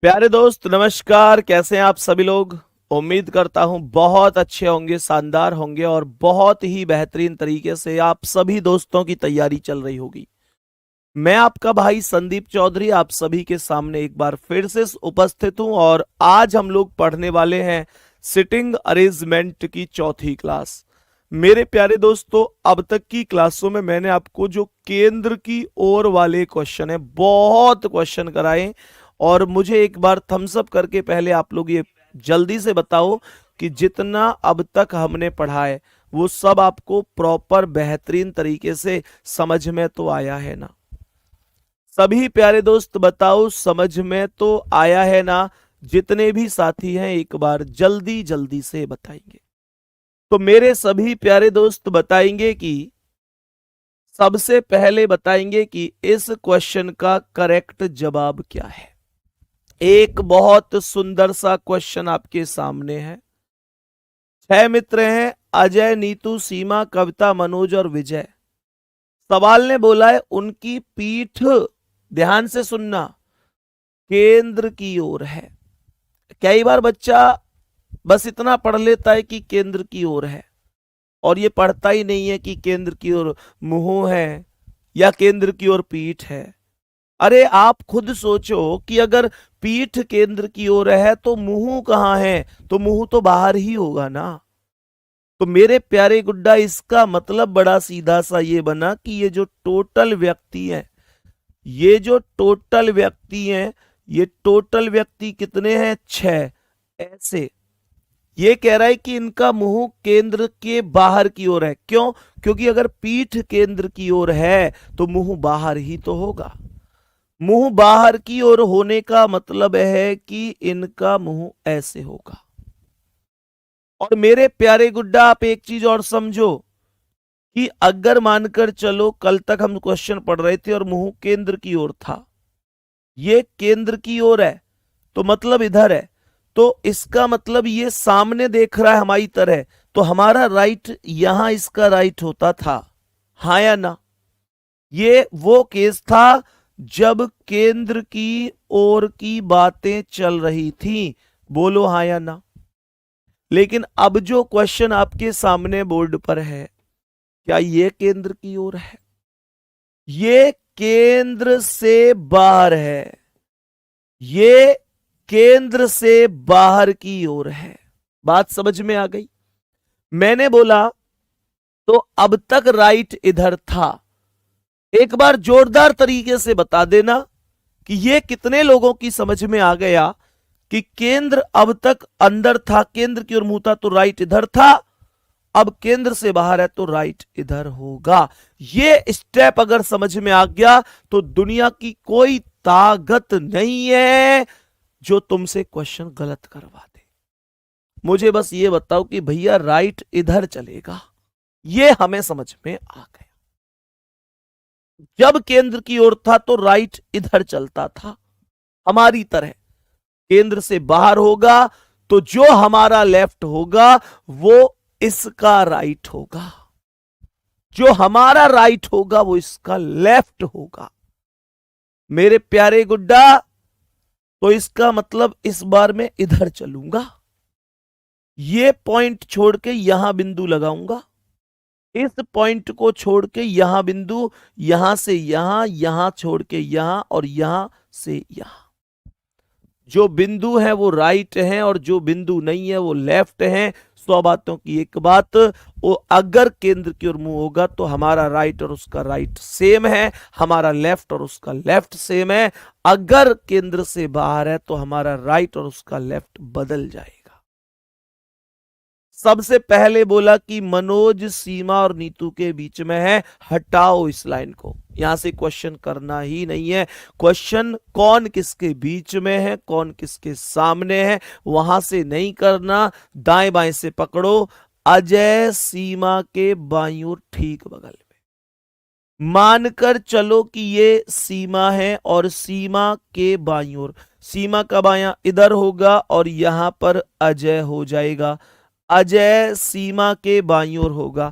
प्यारे दोस्त नमस्कार। कैसे हैं आप सभी लोग। उम्मीद करता हूं बहुत अच्छे होंगे, शानदार होंगे और बहुत ही बेहतरीन तरीके से आप सभी दोस्तों की तैयारी चल रही होगी। मैं आपका भाई संदीप चौधरी आप सभी के सामने एक बार फिर से उपस्थित हूं और आज हम लोग पढ़ने वाले हैं सिटिंग अरेंजमेंट की चौथी क्लास। मेरे प्यारे दोस्तों, अब तक की क्लासों में मैंने आपको जो केंद्र की ओर वाले क्वेश्चन है, बहुत क्वेश्चन कराए और मुझे एक बार थम्स अप करके पहले आप लोग ये जल्दी से बताओ कि जितना अब तक हमने पढ़ा है वो सब आपको प्रॉपर बेहतरीन तरीके से समझ में तो आया है ना। सभी प्यारे दोस्त बताओ समझ में तो आया है ना। जितने भी साथी हैं एक बार जल्दी जल्दी से बताएंगे। तो मेरे सभी प्यारे दोस्त बताएंगे कि सबसे पहले बताएंगे कि इस क्वेश्चन का करेक्ट जवाब क्या है। एक बहुत सुंदर सा क्वेश्चन आपके सामने है। 6 मित्र हैं, अजय, नीतू, सीमा, कविता, मनोज और विजय। सवाल ने बोला है उनकी पीठ, ध्यान से सुनना, केंद्र की ओर है। कई बार बच्चा बस इतना पढ़ लेता है कि केंद्र की ओर है और ये पढ़ता ही नहीं है कि केंद्र की ओर मुंह है या केंद्र की ओर पीठ है। अरे आप खुद सोचो कि अगर पीठ केंद्र की ओर है तो मुंह कहां है, तो मुंह तो बाहर ही होगा ना। तो मेरे प्यारे गुड्डा, इसका मतलब बड़ा सीधा सा ये बना कि ये जो टोटल व्यक्ति है, ये जो टोटल व्यक्ति हैं, ये टोटल व्यक्ति कितने हैं? 6। ऐसे ये कह रहा है कि इनका मुंह केंद्र के बाहर की ओर है। क्यों? क्योंकि अगर पीठ केंद्र की ओर है तो मुंह बाहर ही तो होगा। मुंह बाहर की ओर होने का मतलब है कि इनका मुंह ऐसे होगा। और मेरे प्यारे गुड्डा, आप एक चीज और समझो कि अगर मानकर चलो कल तक हम क्वेश्चन पढ़ रहे थे और मुंह केंद्र की ओर था, ये केंद्र की ओर है तो मतलब इधर है, तो इसका मतलब ये सामने देख रहा है हमारी तरह, तो हमारा राइट यहां इसका राइट होता था। हाँ या ना? ये वो केस था जब केंद्र की ओर की बातें चल रही थी। बोलो हाँ या ना। लेकिन अब जो क्वेश्चन आपके सामने बोर्ड पर है, क्या ये केंद्र की ओर है? ये केंद्र से बाहर है। ये केंद्र से बाहर की ओर है। बात समझ में आ गई? मैंने बोला तो अब तक राइट इधर था। एक बार जोरदार तरीके से बता देना कि ये कितने लोगों की समझ में आ गया कि केंद्र अब तक अंदर था, केंद्र की ओर मुंह था तो राइट इधर था, अब केंद्र से बाहर है तो राइट इधर होगा। ये स्टेप अगर समझ में आ गया तो दुनिया की कोई ताकत नहीं है जो तुमसे क्वेश्चन गलत करवा दे। मुझे बस ये बताओ कि भैया राइट इधर चलेगा, ये हमें समझ में आ गया। जब केंद्र की ओर था तो राइट इधर चलता था हमारी तरह। केंद्र से बाहर होगा तो जो हमारा लेफ्ट होगा वो इसका राइट होगा, जो हमारा राइट होगा वो इसका लेफ्ट होगा। मेरे प्यारे गुड्डा, तो इसका मतलब इस बार मैं इधर चलूंगा, ये पॉइंट छोड़ के यहां बिंदु लगाऊंगा, इस पॉइंट को छोड़ के यहां बिंदु, यहां से यहां, यहां छोड़ के यहां और यहां से यहां। जो बिंदु है वो राइट है और जो बिंदु नहीं है वो लेफ्ट है। 100 बातों की एक बात, वो अगर केंद्र की ओर मुंह होगा तो हमारा राइट और उसका राइट सेम है, हमारा लेफ्ट और उसका लेफ्ट सेम है। अगर केंद्र से बाहर है तो हमारा राइट और उसका लेफ्ट बदल जाएगा। सबसे पहले बोला कि मनोज, सीमा और नीतू के बीच में है। हटाओ इस लाइन को, यहां से क्वेश्चन करना ही नहीं है। क्वेश्चन कौन किसके बीच में है, कौन किसके सामने है, वहां से नहीं करना। दाएं बाएं से पकड़ो। अजय सीमा के बाईं ओर ठीक बगल में मानकर चलो कि ये सीमा है और सीमा के बाईं ओर, सीमा का बायां इधर होगा और यहां पर अजय हो जाएगा। अजय सीमा के बाईं ओर होगा,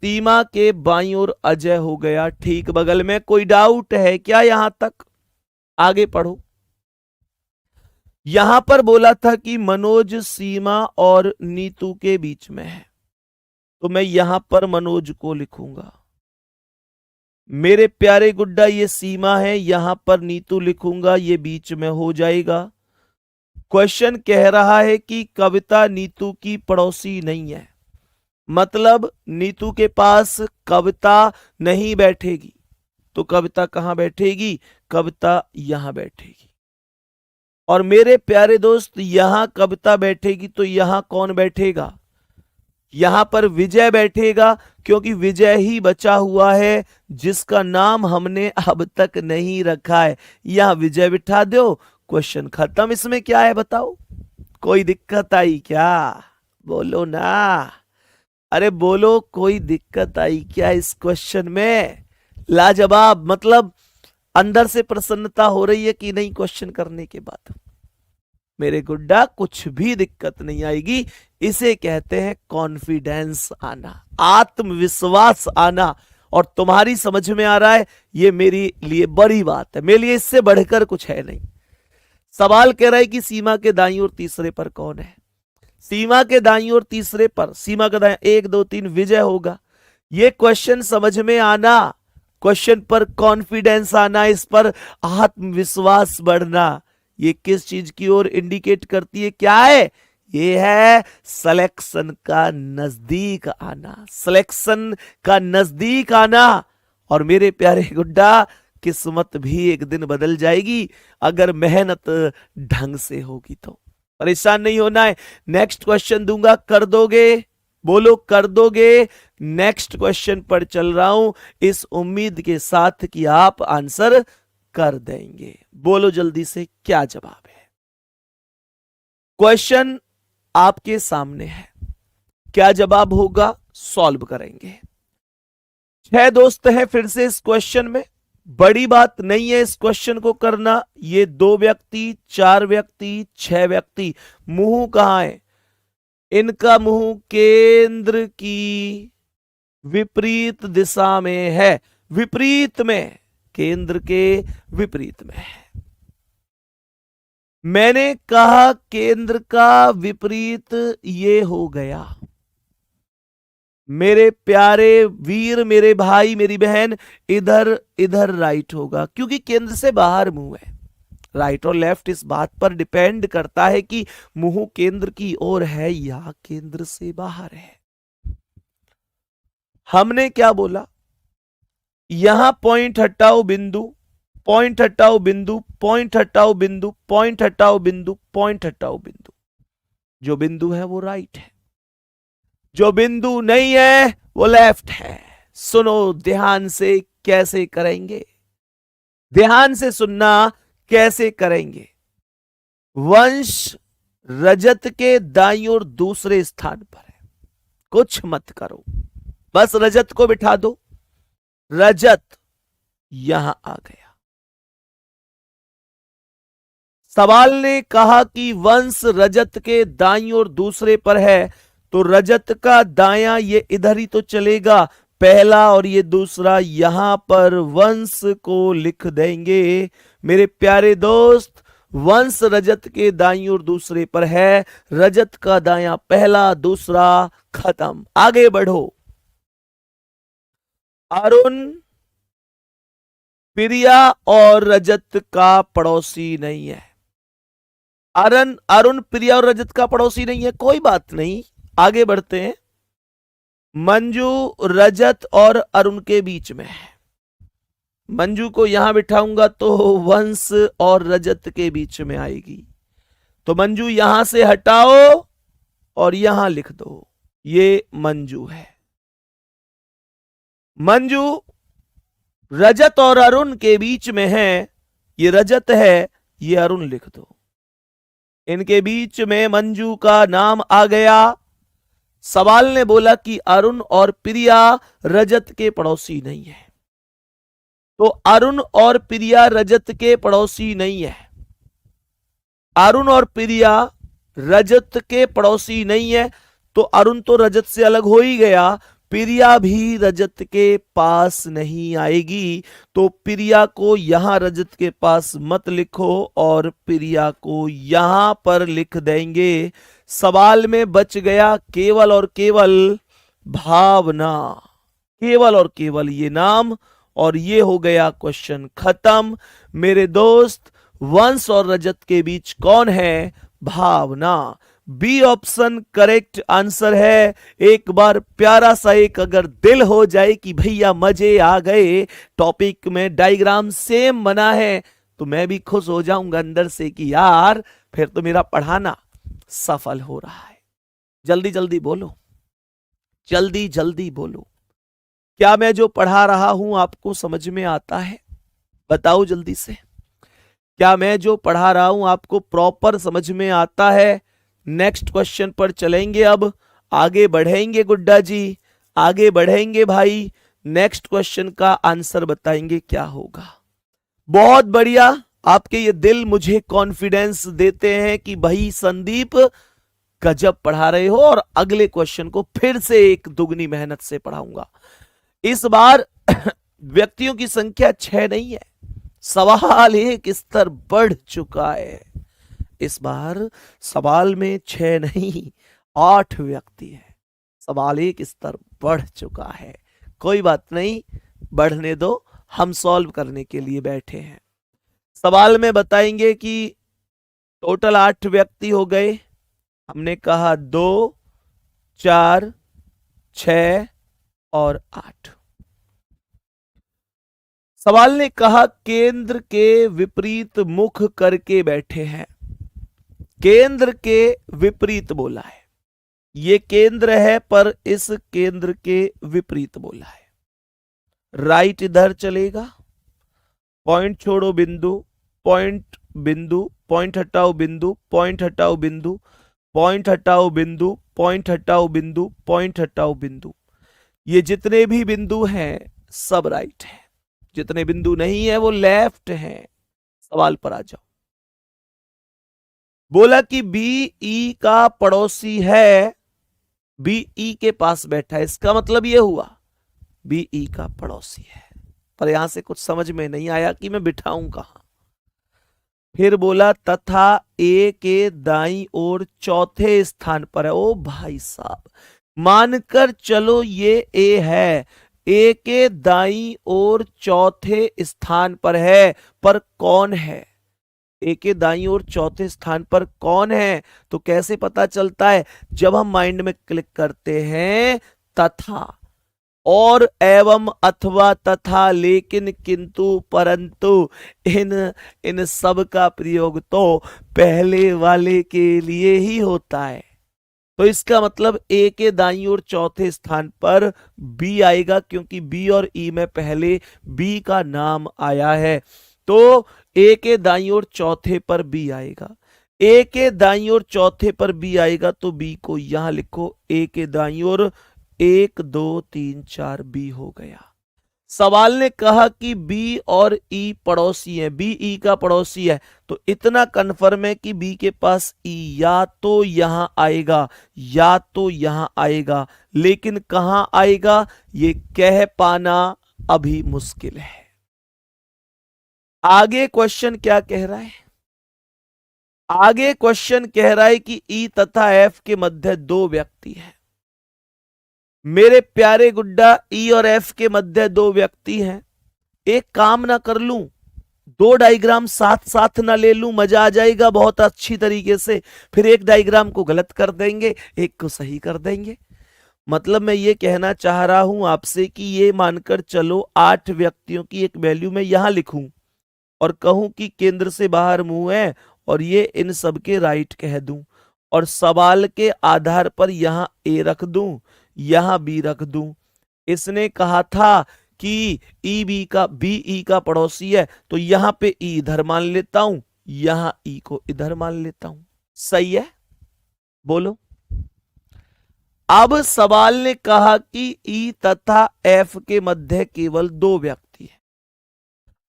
सीमा के बाईं ओर अजय हो गया ठीक बगल में। कोई डाउट है क्या यहां तक? आगे पढ़ो। यहां पर बोला था कि मनोज सीमा और नीतू के बीच में है, तो मैं यहां पर मनोज को लिखूंगा। मेरे प्यारे गुड्डा ये सीमा है, यहां पर नीतू लिखूंगा, ये बीच में हो जाएगा। क्वेश्चन कह रहा है कि कविता नीतू की पड़ोसी नहीं है, मतलब नीतू के पास कविता नहीं बैठेगी, तो कविता कहां बैठेगी? कविता यहां बैठेगी। और मेरे प्यारे दोस्त यहां कविता बैठेगी तो यहां कौन बैठेगा? यहां पर विजय बैठेगा, क्योंकि विजय ही बचा हुआ है जिसका नाम हमने अब तक नहीं रखा है। यहां विजय बिठा दो, क्वेश्चन खत्म। इसमें क्या है बताओ? कोई दिक्कत आई क्या? बोलो ना, अरे बोलो, कोई दिक्कत आई क्या इस क्वेश्चन में? लाजवाब, मतलब अंदर से प्रसन्नता हो रही है कि नहीं क्वेश्चन करने के बाद? मेरे गुड्डा कुछ भी दिक्कत नहीं आएगी। इसे कहते हैं कॉन्फिडेंस आना, आत्मविश्वास आना। और तुम्हारी समझ में आ रहा है, ये मेरे लिए बड़ी बात है, मेरे लिए इससे बढ़कर कुछ है नहीं। सवाल कह रहा है कि सीमा के दाईं और तीसरे पर कौन है? सीमा के दाईं और तीसरे पर, सीमा का दाईं 1 2 3 विजय होगा। ये क्वेश्चन समझ में आना, क्वेश्चन पर कॉन्फिडेंस आना, इस पर आत्मविश्वास बढ़ना, ये किस चीज की ओर इंडिकेट करती है? क्या है ये? है सिलेक्शन का नजदीक आना, सिलेक्शन का नजदीक आना। और मेरे प्यारे गुड्डा, किस्मत भी एक दिन बदल जाएगी अगर मेहनत ढंग से होगी तो। परेशान नहीं होना है। नेक्स्ट क्वेश्चन दूंगा, कर दोगे? बोलो कर दोगे? नेक्स्ट क्वेश्चन पर चल रहा हूं इस उम्मीद के साथ कि आप आंसर कर देंगे। बोलो जल्दी से क्या जवाब है? क्वेश्चन आपके सामने है, क्या जवाब होगा सॉल्व करेंगे। 6 दोस्त हैं फिर से इस क्वेश्चन में, बड़ी बात नहीं है इस क्वेश्चन को करना। ये 2 व्यक्ति, 4 व्यक्ति, 6 व्यक्ति। मुंह कहां है? इनका मुंह केंद्र की विपरीत दिशा में है, विपरीत में, केंद्र के विपरीत में है। मैंने कहा केंद्र का विपरीत ये हो गया। मेरे प्यारे वीर, मेरे भाई, मेरी बहन, इधर इधर राइट होगा, क्योंकि केंद्र से बाहर मुंह है। राइट और लेफ्ट इस बात पर डिपेंड करता है कि मुंह केंद्र की ओर है या केंद्र से बाहर है। हमने क्या बोला? यहां पॉइंट हटाओ बिंदु, पॉइंट हटाओ बिंदु, पॉइंट हटाओ बिंदु, पॉइंट हटाओ बिंदु, पॉइंट हटाओ बिंदु। जो बिंदु है वो राइट है, जो बिंदु नहीं है वो लेफ्ट है। सुनो ध्यान से, कैसे करेंगे? ध्यान से सुनना, कैसे करेंगे। वंश रजत के दाईं ओर दूसरे स्थान पर है, कुछ मत करो, बस रजत को बिठा दो। रजत यहां आ गया। सवाल ने कहा कि वंश रजत के दाईं ओर दूसरे पर है, तो रजत का दायां ये इधर ही तो चलेगा, पहला और ये दूसरा। यहां पर वंश को लिख देंगे। मेरे प्यारे दोस्त, वंश रजत के दाईं ओर दूसरे पर है, रजत का दायां पहला, दूसरा, खत्म। आगे बढ़ो। अरुण प्रिया और रजत का पड़ोसी नहीं है। अरुण प्रिया और रजत का पड़ोसी नहीं है, कोई बात नहीं, आगे बढ़ते हैं। मंजू रजत और अरुण के बीच में है। मंजू को यहां बिठाऊंगा तो वंश और रजत के बीच में आएगी, तो मंजू यहां से हटाओ और यहां लिख दो, ये मंजू है। मंजू रजत और अरुण के बीच में है, ये रजत है, ये अरुण लिख दो। इनके बीच में मंजू का नाम आ गया। सवाल ने बोला कि अरुण और प्रिया रजत के पड़ोसी नहीं है, तो अरुण और प्रिया रजत के पड़ोसी नहीं है। अरुण और प्रिया रजत के पड़ोसी नहीं है, तो अरुण तो रजत से अलग हो ही गया, प्रिया भी रजत के पास नहीं आएगी, तो प्रिया को यहां रजत के पास मत लिखो और प्रिया को यहां पर लिख देंगे। सवाल में बच गया केवल और केवल भावना, केवल और केवल ये नाम, और ये हो गया क्वेश्चन खत्म। मेरे दोस्त, वंश और रजत के बीच कौन है? भावना। बी ऑप्शन करेक्ट आंसर है। एक बार प्यारा सा एक अगर दिल हो जाए कि भैया मजे आ गए, टॉपिक में डायग्राम सेम बना है, तो मैं भी खुश हो जाऊंगा अंदर से कि यार फिर तो मेरा पढ़ाना सफल हो रहा है। जल्दी जल्दी बोलो, जल्दी जल्दी बोलो, क्या मैं जो पढ़ा रहा हूं आपको समझ में आता है? बताओ जल्दी से, क्या मैं जो पढ़ा रहा हूं आपको प्रॉपर समझ में आता है? नेक्स्ट क्वेश्चन पर चलेंगे, अब आगे बढ़ेंगे गुड्डा जी, आगे बढ़ेंगे भाई। नेक्स्ट क्वेश्चन का आंसर बताएंगे क्या होगा। बहुत बढ़िया, आपके ये दिल मुझे कॉन्फिडेंस देते हैं कि भाई संदीप गजब पढ़ा रहे हो, और अगले क्वेश्चन को फिर से एक दुगनी मेहनत से पढ़ाऊंगा। इस बार व्यक्तियों की संख्या 6 नहीं है, सवाल एक स्तर बढ़ चुका है। इस बार सवाल में 6 नहीं 8 व्यक्ति है, सवाल एक स्तर बढ़ चुका है। कोई बात नहीं, बढ़ने दो, हम सॉल्व करने के लिए बैठे हैं। सवाल में बताएंगे कि टोटल 8 व्यक्ति हो गए, हमने कहा 2 4 6 और 8। सवाल ने कहा केंद्र के विपरीत मुख करके बैठे हैं। केंद्र के विपरीत बोला है, ये केंद्र है पर इस केंद्र के विपरीत बोला है। राइट इधर चलेगा, पॉइंट छोड़ो बिंदु, पॉइंट बिंदु, पॉइंट हटाओ बिंदु, पॉइंट हटाओ बिंदु, पॉइंट हटाओ बिंदु, पॉइंट हटाओ बिंदु, पॉइंट हटाओ बिंदु। ये जितने भी बिंदु हैं सब राइट है, जितने बिंदु नहीं है वो लेफ्ट हैं। सवाल पर आ जाओ। बोला कि बी ई का पड़ोसी है, बी ई के पास बैठा है, इसका मतलब ये हुआ बी ई का पड़ोसी है। पर यहां से कुछ समझ में नहीं आया कि मैं बिठाऊं कहां। फिर बोला तथा ए के दाईं ओर चौथे स्थान पर है। ओ भाई साहब, मानकर चलो ये ए है, ए के दाईं ओर चौथे स्थान पर है, पर कौन है? ए के दाईं ओर चौथे स्थान पर कौन है? तो कैसे पता चलता है? जब हम माइंड में क्लिक करते हैं तथा और एवं अथवा तथा लेकिन किंतु परंतु इन सब का प्रयोग तो पहले वाले के लिए ही होता है। तो इसका मतलब ए के दाईं ओर चौथे स्थान पर बी आएगा, क्योंकि बी और ई में पहले बी का नाम आया है। तो ए के दाईं ओर चौथे पर बी आएगा, ए के दाईं ओर चौथे पर बी आएगा, तो बी को यहां लिखो, ए के दाईं ओर 1 2 3 4 बी हो गया। सवाल ने कहा कि बी और ई पड़ोसी है, बी ई का पड़ोसी है, तो इतना कन्फर्म है कि बी के पास ई या तो यहां आएगा या तो यहां आएगा, लेकिन कहां आएगा ये कह पाना अभी मुश्किल है। आगे क्वेश्चन क्या कह रहा है? आगे क्वेश्चन कह रहा है कि ई तथा एफ के मध्य 2 व्यक्ति हैं। मेरे प्यारे गुड्डा, ई और एफ के मध्य 2 व्यक्ति हैं। एक काम ना कर लूं, 2 डायग्राम साथ साथ ना ले लूं, मजा आ जाएगा बहुत अच्छी तरीके से। फिर एक डायग्राम को गलत कर देंगे, एक को सही कर देंगे। मतलब मैं ये कहना चाह रहा हूं आपसे कि ये मानकर चलो 8 व्यक्तियों की एक वैल्यू मैं यहां लिखूं और कहूं कि केंद्र से बाहर मुंह है, और ये इन सब के राइट कह दूं, और सवाल के आधार पर यहां ए रख दूं, यहां बी रख दूं। इसने कहा था कि बी ई का पड़ोसी है, तो यहां पे ई इधर मान लेता हूं, यहां ई को इधर मान लेता हूं। सही है? बोलो। अब सवाल ने कहा कि ई तथा एफ के मध्य केवल 2 व्यक्ति हैं।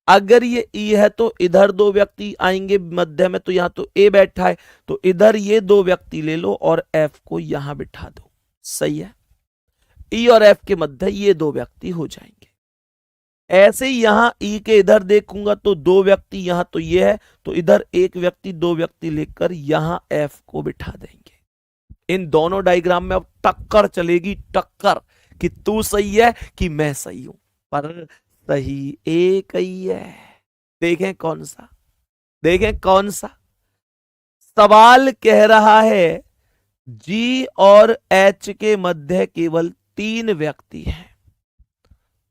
अगर ये ई है तो इधर 2 व्यक्ति आएंगे मध्य में, तो यहां तो ए बैठा है, तो इधर ये 2 व्यक्ति ले लो और एफ को यहां बिठा दो। सही है? ई और एफ के मध्य ये दो व्यक्ति हो जाएंगे। ऐसे ही यहां ई के इधर देखूंगा तो दो व्यक्ति, यहां तो ये है, तो इधर एक व्यक्ति, दो व्यक्ति लेकर यहां एफ को बिठा देंगे। इन दोनों डायग्राम में अब टक्कर चलेगी, टक्कर, कि तू सही है कि मैं सही हूं, पर सही एक ही है। देखें कौन सा, देखें कौन सा। सवाल कह रहा है जी और एच के मध्य केवल 3 व्यक्ति हैं।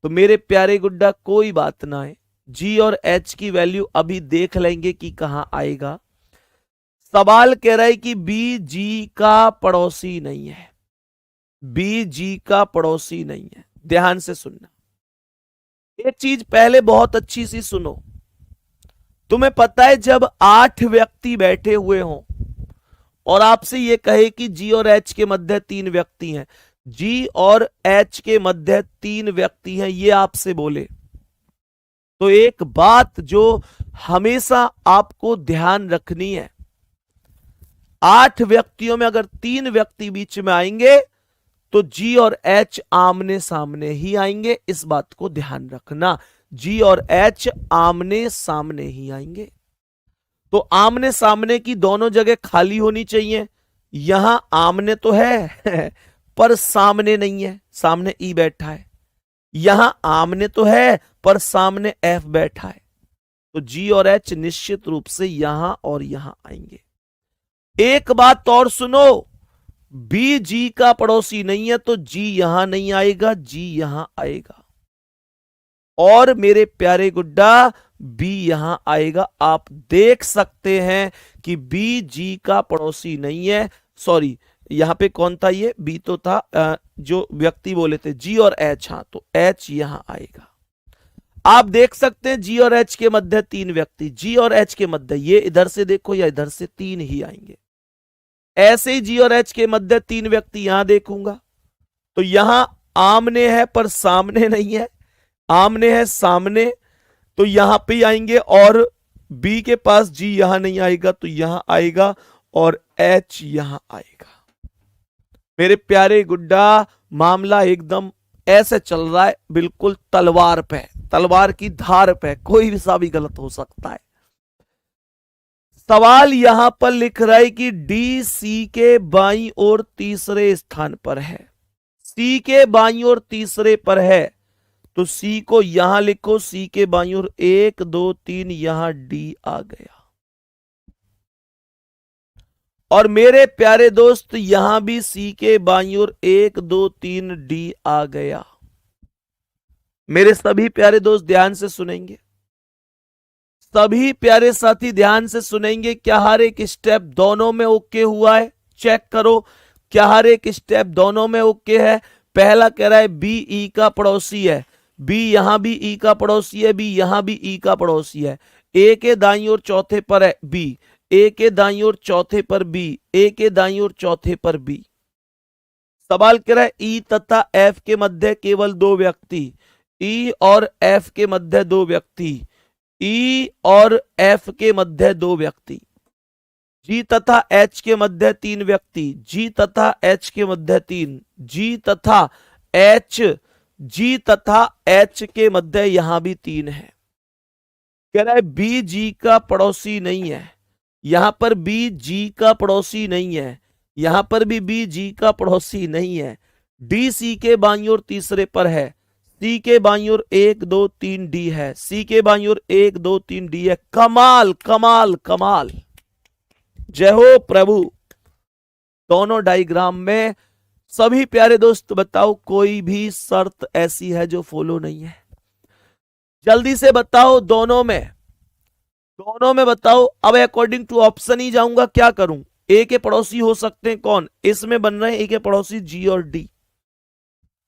तो मेरे प्यारे गुड्डा कोई बात ना है, जी और एच की वैल्यू अभी देख लेंगे कि कहां आएगा। सवाल कह रहा है कि बी जी का पड़ोसी नहीं है, बी जी का पड़ोसी नहीं है। ध्यान से सुनना, एक चीज पहले बहुत अच्छी सी सुनो। तुम्हें पता है जब 8 व्यक्ति बैठे हुए हों और आपसे यह कहे कि जी और एच के मध्य 3 व्यक्ति हैं, जी और एच के मध्य 3 व्यक्ति हैं, ये आपसे बोले, तो एक बात जो हमेशा आपको ध्यान रखनी है, 8 व्यक्तियों में अगर 3 व्यक्ति बीच में आएंगे तो जी और एच आमने सामने ही आएंगे। इस बात को ध्यान रखना, जी और एच आमने सामने ही आएंगे। तो आमने सामने की दोनों जगह खाली होनी चाहिए। यहां आमने तो है पर सामने नहीं है, सामने ई बैठा है। यहां आमने तो है पर सामने एफ बैठा है। तो जी और एच निश्चित रूप से यहां और यहां आएंगे। एक बात और सुनो, बी जी का पड़ोसी नहीं है तो जी यहां नहीं आएगा, जी यहां आएगा। और मेरे प्यारे गुड्डा बी यहां आएगा। आप देख सकते हैं कि बी जी का पड़ोसी नहीं है। सॉरी, यहां पे कौन था, ये बी तो था, जो व्यक्ति बोले थे जी और एच, हां तो एच यहां आएगा। आप देख सकते हैं जी और एच के मध्य 3 व्यक्ति, जी और एच के मध्य ये इधर से देखो या इधर से 3 ही आएंगे। ऐसे ही जी और एच के मध्य 3 व्यक्ति यहां देखूंगा तो यहां आमने है पर सामने नहीं है, आमने है सामने, तो यहां पे आएंगे। और बी के पास जी यहां नहीं आएगा तो यहां आएगा और एच यहां आएगा। मेरे प्यारे गुड्डा मामला एकदम ऐसे चल रहा है, बिल्कुल तलवार पे, तलवार की धार पे, कोई सा भी गलत हो सकता है। सवाल यहां पर लिख रहा है कि डी सी के बाईं ओर तीसरे स्थान पर है, सी के बाईं ओर तीसरे पर है, तो सी को यहां लिखो, सी के बाईं ओर 1 2 3, यहां डी आ गया। और मेरे प्यारे दोस्त यहां भी सी के बाईं ओर 1 2 3 डी आ गया। मेरे सभी प्यारे दोस्त ध्यान से सुनेंगे, सभी प्यारे साथी ध्यान से सुनेंगे। क्या हर एक स्टेप दोनों में ओके हुआ है? चेक करो, क्या हर एक स्टेप दोनों में ओके है? पहला कह रहा है बी ई का पड़ोसी है, बी यहां भी ई का पड़ोसी है, बी यहां भी ई का पड़ोसी है। ए के दाईं ओर चौथे पर है बी, ए के दाईं ओर चौथे पर बी, ए के दाईं ओर चौथे पर बी। सवाल कह रहा है ई तथा एफ के मध्य केवल 2 व्यक्ति, ई और एफ के मध्य 2 व्यक्ति, ई और एफ के मध्य 2 व्यक्ति, जी तथा एच के मध्य 3 व्यक्ति, जी तथा एच के मध्य 3, जी तथा एच, जी तथा एच के मध्य यहां भी 3 है। कह रहा है बी जी का पड़ोसी नहीं है, यहां पर बी जी का पड़ोसी नहीं है, यहां पर भी बी जी का पड़ोसी नहीं है। डी सी के बाईं ओर तीसरे पर है, सी के बाईं ओर 1 2 3 डी है, सी के बाईं ओर 1 2 3 डी है। कमाल कमाल कमाल, जय हो प्रभु। दोनों डायग्राम में सभी प्यारे दोस्त बताओ कोई भी शर्त ऐसी है जो फॉलो नहीं है? जल्दी से बताओ, दोनों में, दोनों में बताओ। अब अकॉर्डिंग टू ऑप्शन ही जाऊंगा, क्या करूं? ए के पड़ोसी हो सकते हैं कौन? इसमें बन रहे हैं ए के पड़ोसी जी और डी,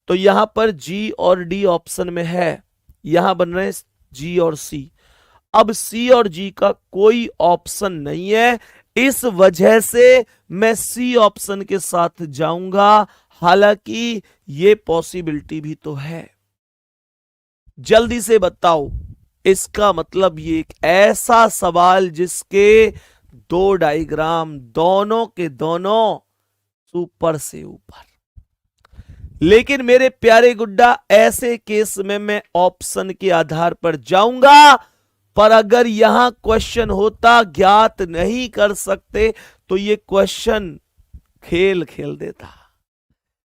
तो यहां पर जी और डी ऑप्शन में है, यहां बन रहे हैं जी और सी। अब सी और जी का कोई ऑप्शन नहीं है, इस वजह से मैं सी ऑप्शन के साथ जाऊंगा, हालांकि ये पॉसिबिलिटी भी तो है। जल्दी से बताओ, इसका मतलब ये एक ऐसा सवाल जिसके 2 डायग्राम दोनों के दोनों सुपर से ऊपर। लेकिन मेरे प्यारे गुड्डा, ऐसे केस में मैं ऑप्शन के आधार पर जाऊंगा, पर अगर यहां क्वेश्चन होता ज्ञात नहीं कर सकते तो ये क्वेश्चन खेल खेल देता,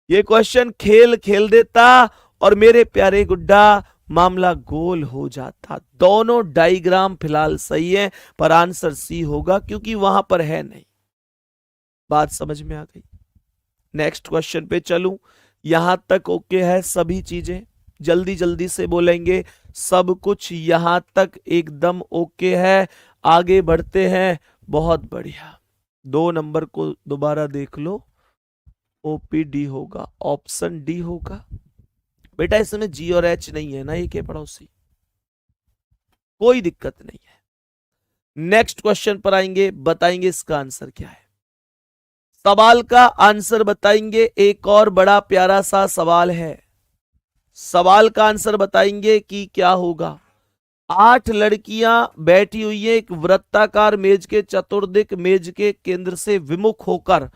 ये क्वेश्चन खेल खेल देता और मेरे प्यारे गुड्डा मामला गोल हो जाता। दोनों डायग्राम फिलहाल सही है, पर आंसर सी होगा क्योंकि वहां पर है नहीं। बात समझ में आ गई? नेक्स्ट क्वेश्चन पे चलूं? यहां तक ओके है सभी चीजें? जल्दी जल्दी से बोलेंगे, सब कुछ यहां तक एकदम ओके है। आगे बढ़ते हैं। बहुत बढ़िया। 2 नंबर को दोबारा देख लो। ओपीडी होगा, ऑप्शन डी होगा। बेटा इसमें जी और एच नहीं है ना, ये के पड़ोसी, कोई दिक्कत नहीं है। नेक्स्ट क्वेश्चन पर आएंगे, बताएंगे इसका आंसर क्या है। सवाल का आंसर बताएंगे। एक और बड़ा प्यारा सा सवाल है। सवाल का आंसर बताएंगे कि क्या होगा। 8 लड़कियां बैठी हुई है एक वृत्ताकार मेज के चतुर्दिक मेज के केंद्र से विमुख होकर।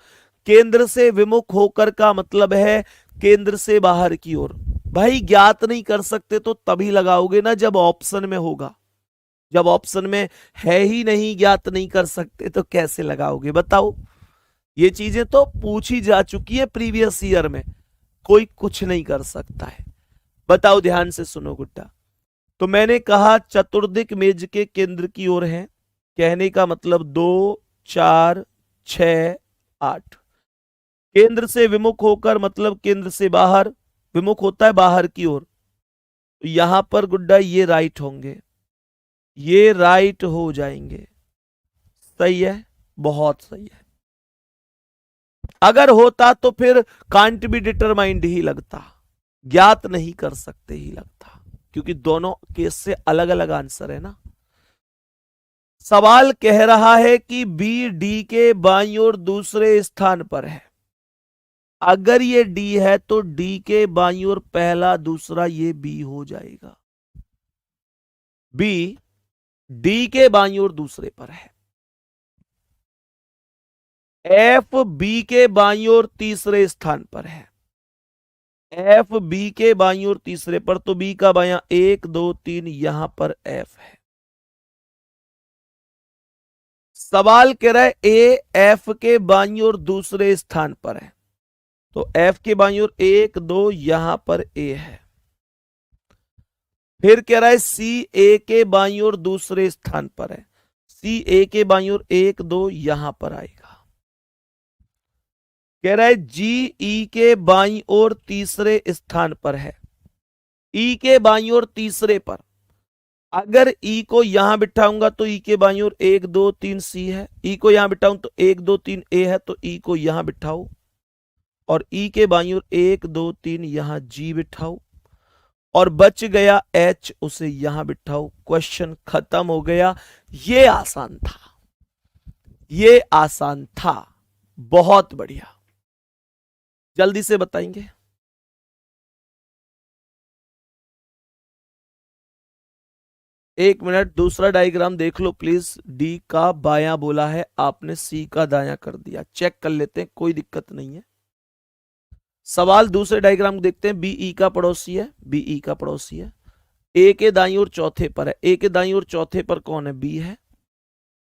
केंद्र से विमुख होकर का मतलब है केंद्र से बाहर की ओर। भाई ज्ञात नहीं कर सकते तो तभी लगाओगे ना जब ऑप्शन में होगा। जब ऑप्शन में है ही नहीं, ज्ञात नहीं कर सकते, तो कैसे लगाओगे बताओ। ये चीजें तो पूछी जा चुकी है प्रीवियस ईयर में, कोई कुछ नहीं कर सकता है। बताओ, ध्यान से सुनो गुड्डा। तो मैंने कहा चतुर्दिक मेज के केंद्र की ओर है, कहने का मतलब 2 4 6 8। केंद्र से विमुख होकर मतलब केंद्र से बाहर, विमुख होता है बाहर की ओर। तो यहां पर गुड्डा ये राइट होंगे, ये राइट हो जाएंगे। सही है, बहुत सही है। अगर होता तो फिर कांट बी डिटरमाइंड ही लगता, ज्ञात नहीं कर सकते ही लगता, क्योंकि दोनों केस से अलग अलग आंसर है ना। सवाल कह रहा है कि बी डी के बाईं ओर दूसरे स्थान पर है। अगर ये डी है तो डी के बाईं ओर पहला दूसरा ये बी हो जाएगा। बी डी के बाईं ओर दूसरे पर है। एफ बी के बाईं ओर तीसरे स्थान पर है। एफ बी के बाईं ओर तीसरे पर, तो बी का बायां 1 2 3 यहां पर एफ है। सवाल कह रहा है ए एफ के बाईं ओर दूसरे स्थान पर है, तो एफ के बाईं ओर 1 2 यहां पर ए है। फिर कह रहा है सी ए के बाईं ओर दूसरे स्थान पर है, सी ए के बाईं ओर 1 2 यहां पर आएगा। कह रहा है जी ई के बाईं ओर तीसरे स्थान पर है, ई के बाईं ओर तीसरे पर। अगर ई को यहां बिठाऊंगा तो ई के बाईं ओर 1 2 3 सी है, ई को यहां बिठाऊं तो 1 2 3 ए है, तो ई को यहां बिठाओ, और ई के बाईं ओर 1 2 3 यहां जी बिठाओ, और बच गया एच, उसे यहां बिठाओ। क्वेश्चन खत्म हो गया। ये आसान था, ये आसान था, बहुत बढ़िया। जल्दी से बताएंगे। एक मिनट, दूसरा डायग्राम देख लो प्लीज। डी का बायां बोला है आपने, सी का दायां कर दिया। चेक कर लेते हैं, कोई दिक्कत नहीं है। सवाल दूसरे डायग्राम देखते हैं। बीई का पड़ोसी है, बीई का पड़ोसी है, ए के दाईं ओर चौथे पर है। ए के दाईं ओर चौथे पर कौन है? बी है।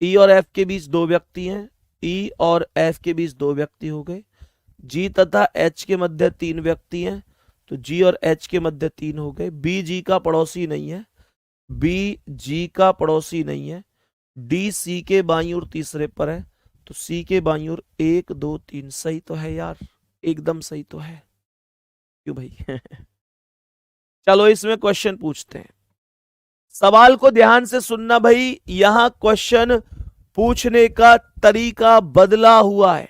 ई और एफ के बीच 2 व्यक्ति हैं, ई और एफ के बीच 2 व्यक्ति हो गए। जी तथा एच के मध्य 3 व्यक्ति हैं, तो जी और एच के मध्य 3 हो गए। बी जी का पड़ोसी नहीं है, बी जी का पड़ोसी नहीं है। डी सी के बाईं ओर तीसरे पर है, तो सी के बाईं ओर 1 2 3। सही तो है यार, एकदम सही तो है। क्यों भाई? चलो इसमें क्वेश्चन पूछते हैं। सवाल को ध्यान से सुनना भाई, यहां क्वेश्चन पूछने का तरीका बदला हुआ है।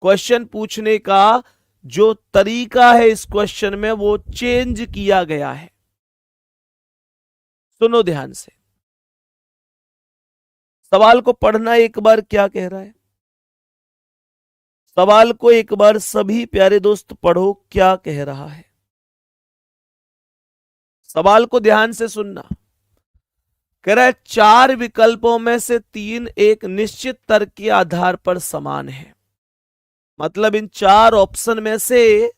क्वेश्चन पूछने का जो तरीका है इस क्वेश्चन में वो चेंज किया गया है। सुनो ध्यान से, सवाल को पढ़ना एक बार क्या कह रहा है। सवाल को एक बार सभी प्यारे दोस्त पढ़ो, क्या कह रहा है। सवाल को ध्यान से सुनना। कह रहा है 4 विकल्पों में से 3 एक निश्चित तर्क के आधार पर समान है। मतलब इन 4 ऑप्शन में से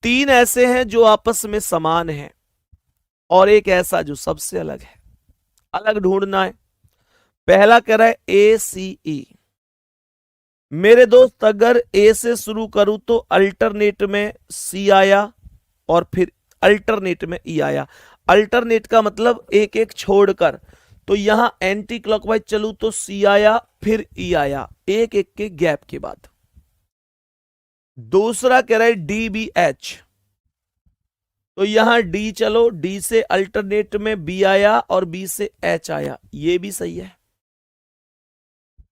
तीन ऐसे हैं जो आपस में समान हैं और एक ऐसा जो सबसे अलग है। अलग ढूंढना है। पहला कह रहा है ए सी ई। मेरे दोस्त अगर ए से शुरू करूं तो अल्टरनेट में सी आया और फिर अल्टरनेट में ई आया। अल्टरनेट का मतलब एक एक छोड़कर, तो यहां एंटी क्लॉकवाइज चलूं तो सी आया फिर ई आया, एक एक के गैप के बाद। दूसरा कह रहा है डी बी एच, तो यहां डी चलो, डी से अल्टरनेट में बी आया और बी से एच आया, ये भी सही है।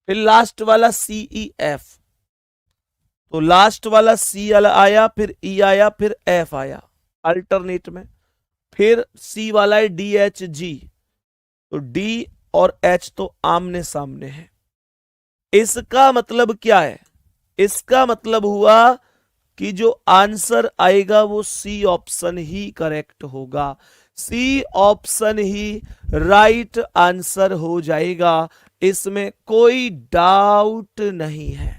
फिर लास्ट वाला सी ई एफ, तो लास्ट वाला सी आया फिर ई आया फिर एफ आया अल्टरनेट में। फिर सी वाला है डी एच जी, तो डी और एच तो आमने सामने है। इसका मतलब क्या है? इसका मतलब हुआ कि जो आंसर आएगा वो सी ऑप्शन ही करेक्ट होगा, सी ऑप्शन ही राइट आंसर हो जाएगा, इसमें कोई डाउट नहीं है।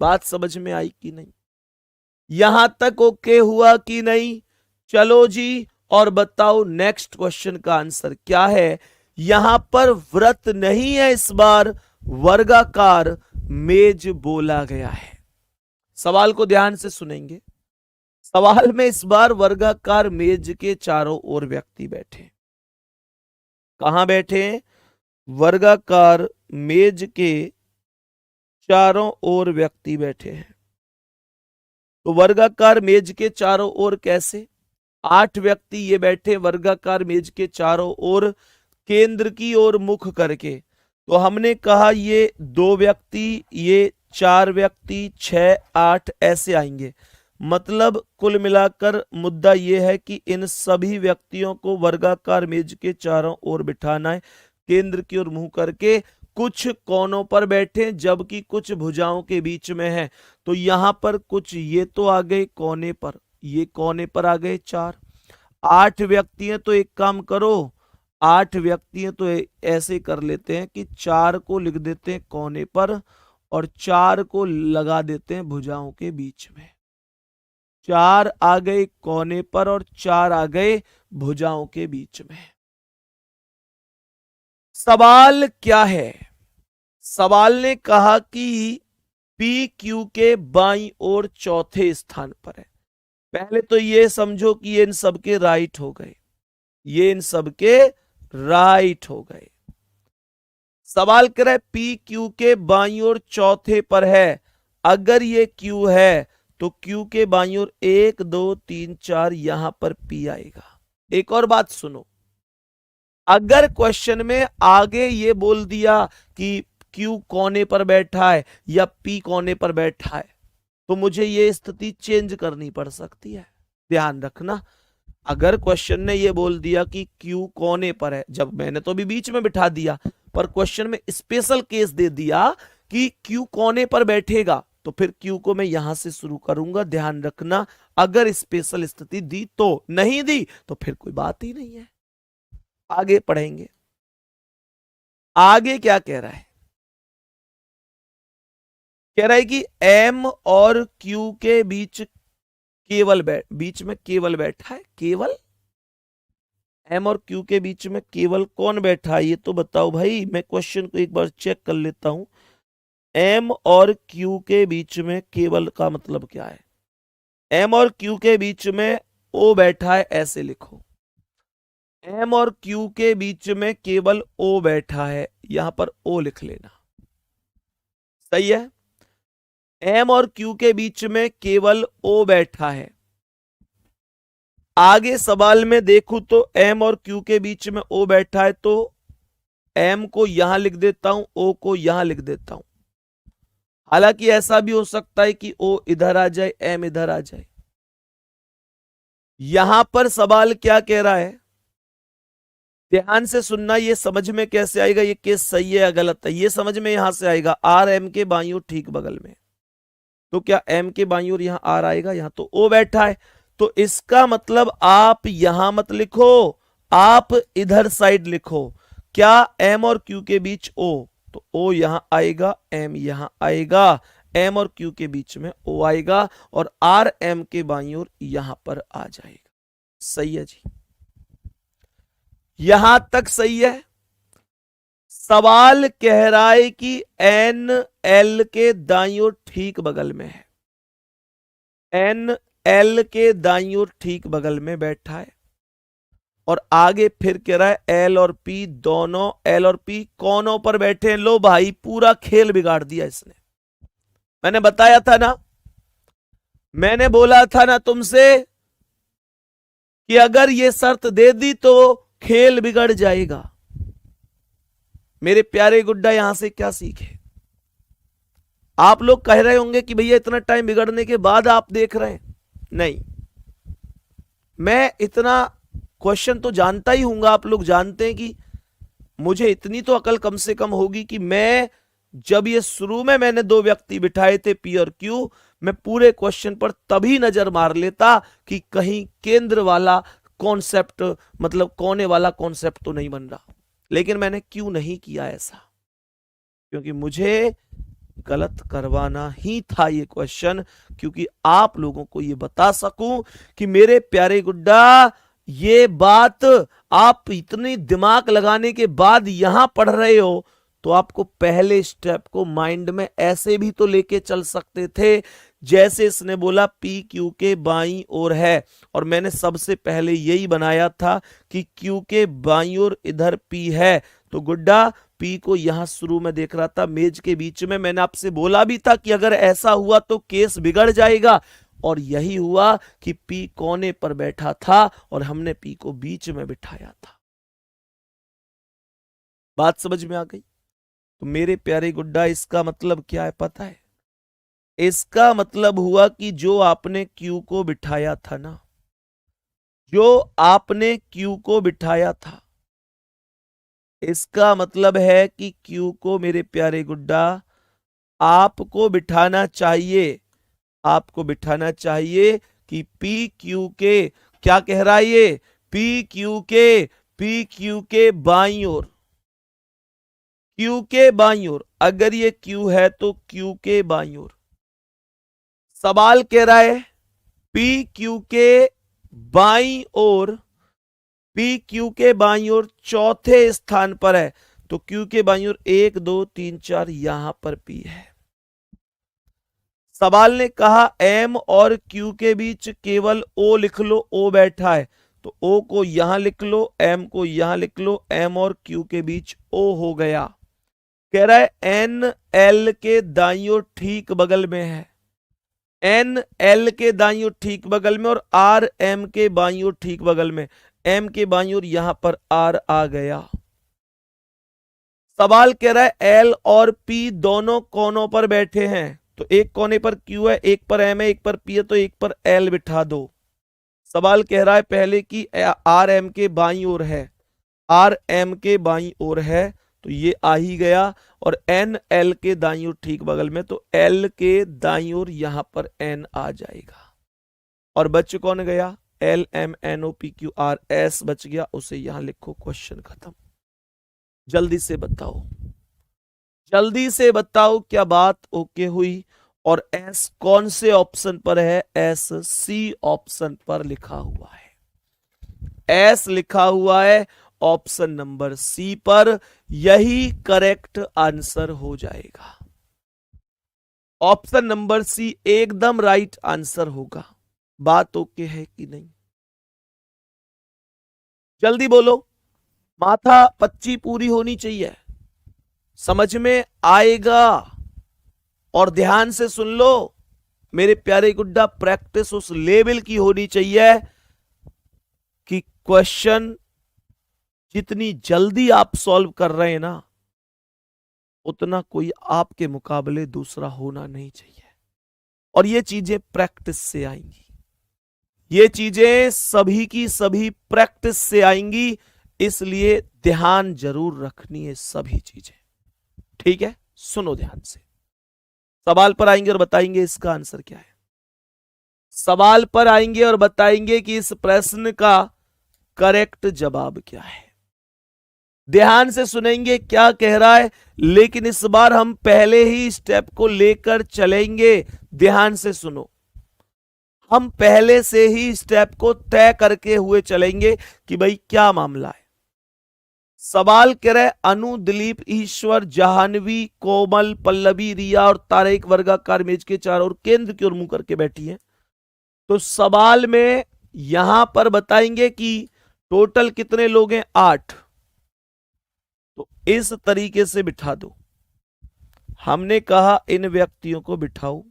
बात समझ में आई कि नहीं? यहां तक ओके हुआ कि नहीं? चलो जी, और बताओ नेक्स्ट क्वेश्चन का आंसर क्या है। यहां पर व्रत नहीं है, इस बार वर्गाकार मेज बोला गया है। सवाल को ध्यान से सुनेंगे। सवाल में इस बार वर्गाकार मेज के चारों ओर व्यक्ति बैठे। कहां बैठे? वर्गाकार मेज के चारों ओर व्यक्ति बैठे हैं। तो वर्गाकार मेज के चारों ओर कैसे? 8 व्यक्ति ये बैठे वर्गाकार मेज के चारों ओर केंद्र की ओर मुख करके। तो हमने कहा ये 2 व्यक्ति, ये 4 व्यक्ति, 6, 8 ऐसे आएंगे। मतलब कुल मिलाकर मुद्दा यह है कि इन सभी व्यक्तियों को वर्गाकार मेज के चारों ओर बिठाना है, केंद्र की ओर मुंह करके। कुछ कोनों पर बैठे जबकि कुछ भुजाओं के बीच में है। तो यहां पर कुछ ये तो आ गए कोने पर, ये कोने पर आ गए 4। 8 व्यक्ति हैं तो एक काम करो, 8 व्यक्ति हैं तो ऐसे कर लेते हैं कि 4 को लिख देते हैं कोने पर और 4 को लगा देते हैं भुजाओं के बीच में। 4 आ गए कोने पर और 4 आ गए भुजाओं के बीच में। सवाल क्या है? सवाल ने कहा कि पी क्यू के बाईं ओर चौथे स्थान पर है। पहले तो ये समझो कि ये इन सबके राइट हो गए, ये इन सबके राइट हो गए। सवाल कर रहा है पी क्यू के बाईं ओर चौथे पर है। अगर ये क्यू है तो क्यू के बाईं ओर 1 2 3 4 यहां पर पी आएगा। एक और बात सुनो, अगर क्वेश्चन में आगे ये बोल दिया कि क्यू कोने पर बैठा है या पी कोने पर बैठा है तो मुझे ये स्थिति चेंज करनी पड़ सकती है। ध्यान रखना, अगर क्वेश्चन ने ये बोल दिया कि क्यू कोने पर है, जब मैंने तो अभी बीच में बिठा दिया, पर क्वेश्चन में स्पेशल केस दे दिया कि क्यू कोने पर बैठेगा, तो फिर क्यू को मैं यहां से शुरू करूंगा। ध्यान रखना, अगर स्पेशल स्थिति दी तो, नहीं दी तो फिर कोई बात ही नहीं है। आगे पढ़ेंगे। आगे क्या कह रहा है? कह रहा है कि एम और क्यू के बीच बीच में केवल बैठा है। केवल एम और क्यू के बीच में केवल कौन बैठा है ये तो बताओ भाई। मैं क्वेश्चन को एक बार चेक कर लेता हूं। एम और क्यू के बीच में केवल का मतलब क्या है? एम और क्यू के बीच में ओ बैठा है, ऐसे लिखो। एम और क्यू के बीच में केवल ओ बैठा है, यहां पर ओ लिख लेना। सही है? एम और क्यू के बीच में केवल ओ बैठा है। आगे सवाल में देखूं तो एम और क्यू के बीच में ओ बैठा है, तो एम को यहां लिख देता हूं, ओ को यहां लिख देता हूं। हालांकि ऐसा भी हो सकता है कि ओ इधर आ जाए, एम इधर आ जाए। यहां पर सवाल क्या कह रहा है? ध्यान से सुनना, ये समझ में कैसे आएगा ये केस सही है या गलत है, ये समझ में यहां से आएगा। आर एम के बाईं ओर ठीक बगल में, तो क्या एम के बाईं ओर यहां आर आएगा? यहां तो ओ बैठा है, तो इसका मतलब आप यहां मत लिखो, आप इधर साइड लिखो। क्या एम और क्यू के बीच ओ, तो ओ यहां आएगा, एम यहां आएगा, एम और क्यू के बीच में ओ आएगा और आर एम के बाईं ओर यहां पर आ जाएगा। सही है जी, यहां तक सही है। सवाल कह रहा है कि एन एल के दाईं ओर ठीक बगल में है, एन एल के दाईं ओर ठीक बगल में बैठा है और आगे फिर कह रहा है एल और पी दोनों, एल और पी कोनों पर बैठे हैं। लो भाई, पूरा खेल बिगाड़ दिया इसने। मैंने बताया था ना, मैंने बोला था ना तुमसे कि अगर ये शर्त दे दी तो खेल बिगड़ जाएगा। मेरे प्यारे गुड्डा, यहां से क्या सीखे? आप लोग कह रहे होंगे कि भैया इतना टाइम बिगड़ने के बाद आप देख रहे हैं। नहीं, मैं इतना क्वेश्चन तो जानता ही हूंगा। आप लोग जानते हैं कि मुझे इतनी तो अकल कम से कम होगी कि मैं जब ये शुरू में मैंने दो व्यक्ति बिठाए थे पी और क्यू, मैं पूरे क्वेश्चन पर तभी नजर मार लेता कि कहीं केंद्र वाला कॉन्सेप्ट, मतलब कोने वाला कॉन्सेप्ट तो नहीं बन रहा। लेकिन मैंने क्यों नहीं किया ऐसा? क्योंकि मुझे गलत करवाना ही था ये क्वेश्चन, क्योंकि आप लोगों को ये बता सकूं कि मेरे प्यारे गुड्डा, ये बात आप इतनी दिमाग लगाने के बाद यहां पढ़ रहे हो तो आपको पहले स्टेप को माइंड में ऐसे भी तो लेके चल सकते थे, जैसे इसने बोला पी क्यू के बाईं ओर है और मैंने सबसे पहले यही बनाया था कि क्यू के बाईं ओर इधर पी है। तो गुड्डा, पी को यहां शुरू में देख रहा था मेज के बीच में। मैंने आपसे बोला भी था कि अगर ऐसा हुआ तो केस बिगड़ जाएगा, और यही हुआ कि पी कोने पर बैठा था और हमने पी को बीच में बिठाया था। बात समझ में आ गई? तो मेरे प्यारे गुड्डा, इसका मतलब क्या है पता है? इसका मतलब हुआ कि जो आपने क्यू को बिठाया था ना, जो आपने क्यू को बिठाया था, इसका मतलब है कि क्यू को मेरे प्यारे गुड्डा आपको बिठाना चाहिए, आपको बिठाना चाहिए कि पी क्यू के, क्या कह रहा है ये, पी क्यू के बाईं ओर, क्यू के बाईं ओर। अगर ये क्यू है तो क्यू के बाईं ओर। सवाल कह रहा है पी क्यू के बाईं ओर, पी क्यू के बाईं ओर चौथे स्थान पर है। तो क्यू के बाईं ओर 1 2 3 4 यहां पर पी है। सवाल ने कहा एम और क्यू के बीच केवल ओ लिख लो, ओ बैठा है तो ओ को यहां लिख लो, एम को यहां लिख लो, एम और क्यू के बीच ओ हो गया। कह रहा है एन एल के दाईं ओर ठीक बगल में है, एन एल के दाईं ओर ठीक बगल में और आर एम के बाईं ओर ठीक बगल में। एम के बाईं ओर यहां पर आर आ गया। सवाल कह रहा है एल और पी दोनों कोनों पर बैठे हैं, तो एक कोने पर क्यू है, एक पर एम है, एक पर पी है, तो एक पर एल बिठा दो। सवाल कह रहा है पहले कि आर एम के बाईं ओर है, आर एम के बाईं ओर है तो ये आ ही गया, और एन एल के दाईं ओर ठीक बगल में, तो एल के दाईं ओर यहां पर एन आ जाएगा। और बच कौन गया? L M N O P Q R, S बच गया, उसे यहां लिखो। क्वेश्चन खत्म। जल्दी से बताओ, जल्दी से बताओ क्या बात ओके हुई? और एस कौन से ऑप्शन पर है? एस सी ऑप्शन पर लिखा हुआ है, एस लिखा हुआ है ऑप्शन नंबर सी पर। यही करेक्ट आंसर हो जाएगा। ऑप्शन नंबर सी एकदम राइट आंसर होगा। बात ओके है कि नहीं? जल्दी बोलो, माथा पच्ची पूरी होनी चाहिए, समझ में आएगा। और ध्यान से सुन लो मेरे प्यारे गुड्डा, प्रैक्टिस उस लेवल की होनी चाहिए कि क्वेश्चन जितनी जल्दी आप सॉल्व कर रहे हैं ना, उतना कोई आपके मुकाबले दूसरा होना नहीं चाहिए। और ये चीजें प्रैक्टिस से आएंगी, ये चीजें सभी की सभी प्रैक्टिस से आएंगी, इसलिए ध्यान जरूर रखनी है सभी चीजें। ठीक है, सुनो ध्यान से। सवाल पर आएंगे और बताएंगे इसका आंसर क्या है। सवाल पर आएंगे और बताएंगे कि इस प्रश्न का करेक्ट जवाब क्या है। ध्यान से सुनेंगे क्या कह रहा है, लेकिन इस बार हम पहले ही स्टेप को लेकर चलेंगे। ध्यान से सुनो, हम पहले से ही स्टेप को तय करके हुए चलेंगे कि भाई क्या मामला है। सवाल कह रहे अनु, दिलीप, ईश्वर, जाह्नवी, कोमल, पल्लवी, रिया और तारा एक वर्गाकार मेज के चारों ओर केंद्र की ओर मुंह करके बैठी है। तो सवाल में यहां पर बताएंगे कि टोटल कितने लोग हैं, 8। तो इस तरीके से बिठा दो। हमने कहा इन व्यक्तियों को बिठाओ।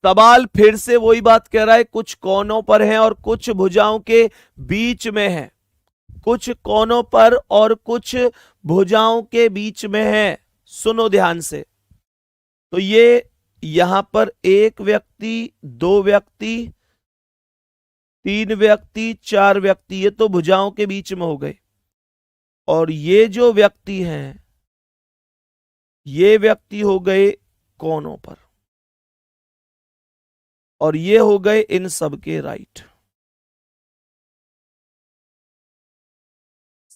सवाल फिर से वही बात कह रहा है, कुछ कोनों पर है और कुछ भुजाओं के बीच में है। कुछ कोनों पर और कुछ भुजाओं के बीच में है। सुनो ध्यान से। तो ये यहां पर 1 व्यक्ति, 2 व्यक्ति, 3 व्यक्ति, 4 व्यक्ति, ये तो भुजाओं के बीच में हो गए। और ये जो व्यक्ति हैं, ये व्यक्ति हो गए कोनों पर, और ये हो गए इन सब के राइट।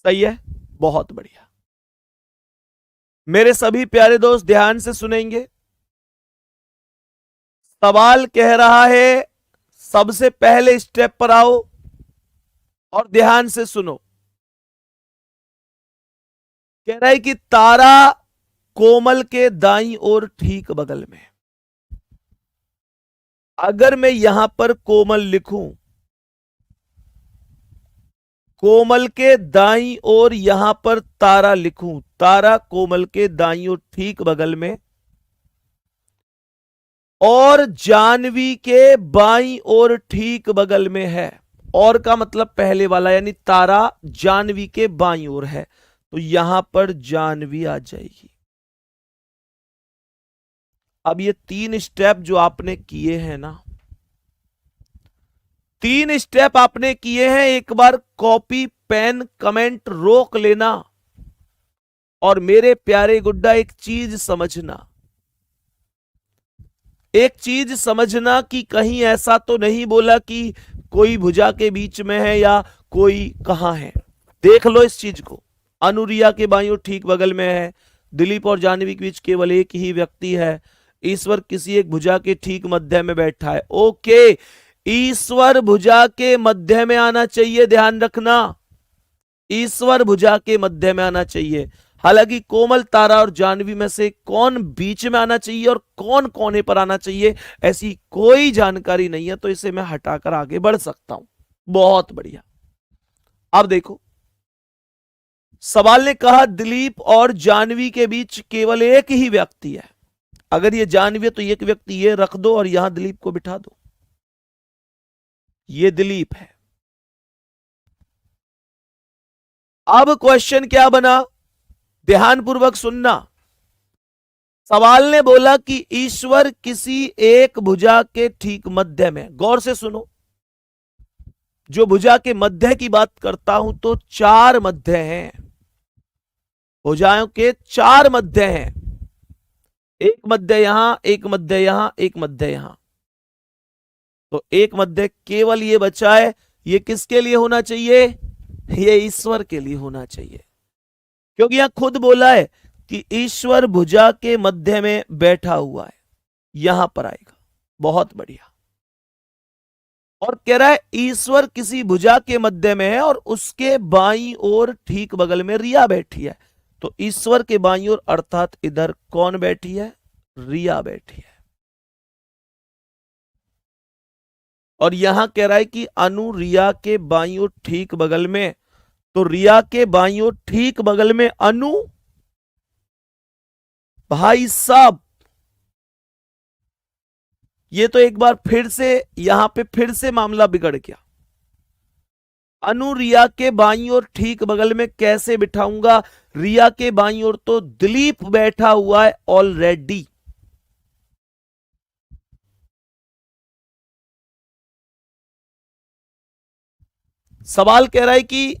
सही है, बहुत बढ़िया। मेरे सभी प्यारे दोस्त ध्यान से सुनेंगे। सवाल कह रहा है, सबसे पहले स्टेप पर आओ और ध्यान से सुनो। कह रहा है कि तारा कोमल के दाईं ओर ठीक बगल में। अगर मैं यहां पर कोमल लिखूं, कोमल के दाईं ओर यहां पर तारा लिखूं, तारा कोमल के दाईं ओर ठीक बगल में, और जाह्नवी के बाईं ओर ठीक बगल में है। और का मतलब पहले वाला, यानी तारा जाह्नवी के बाईं ओर है, तो यहां पर जाह्नवी आ जाएगी। अब ये 3 स्टेप जो आपने किए हैं ना, 3 स्टेप आपने किए हैं, एक बार कॉपी पेन कमेंट रोक लेना। और मेरे प्यारे गुड्डा एक चीज समझना, एक चीज समझना कि कहीं ऐसा तो नहीं बोला कि कोई भुजा के बीच में है या कोई कहां है। देख लो इस चीज को। अनुरिया के बाईं ओर ठीक बगल में है, दिलीप और जाह्नवी के बीच केवल एक ही व्यक्ति है, ईश्वर किसी एक भुजा के ठीक मध्य में बैठा है। ओके, ईश्वर भुजा के मध्य में आना चाहिए, ध्यान रखना, ईश्वर भुजा के मध्य में आना चाहिए। हालांकि कोमल, तारा और जाह्नवी में से कौन बीच में आना चाहिए और कौन कोने पर आना चाहिए, ऐसी कोई जानकारी नहीं है, तो इसे मैं हटाकर आगे बढ़ सकता हूं। बहुत बढ़िया। अब देखो, सवाल ने कहा दिलीप और जाह्नवी के बीच केवल एक ही व्यक्ति है। अगर ये जाह्नवी है तो एक व्यक्ति ये रख दो और यहां दिलीप को बिठा दो। ये दिलीप है। अब क्वेश्चन क्या बना, ध्यानपूर्वक सुनना। सवाल ने बोला कि ईश्वर किसी एक भुजा के ठीक मध्य में। गौर से सुनो, जो भुजा के मध्य की बात करता हूं तो 4 मध्य हैं, भुजाओं के 4 मध्य हैं। एक मध्य यहां, एक मध्य यहां, एक मध्य यहां। तो एक मध्य केवल ये बचा है, ये किसके लिए होना चाहिए, ये ईश्वर के लिए होना चाहिए, क्योंकि यहां खुद बोला है कि ईश्वर भुजा के मध्य में बैठा हुआ है, यहां पर आएगा। बहुत बढ़िया। और कह रहा है ईश्वर किसी भुजा के मध्य में है और उसके बाईं ओर ठीक बगल में रिया बैठी है। तो ईश्वर के बाईं ओर अर्थात इधर कौन बैठी है, रिया बैठी है। और यहां कह रहा है कि अनु रिया के बाईं ओर ठीक बगल में, तो रिया के बाईं ओर ठीक बगल में अनु। भाई साहब, ये तो एक बार फिर से यहां पे फिर से मामला बिगड़ गया। अनु रिया के बाईं ओर ठीक बगल में कैसे बिठाऊंगा, रिया के बाईं ओर तो दिलीप बैठा हुआ है ऑलरेडी। सवाल कह रहा है कि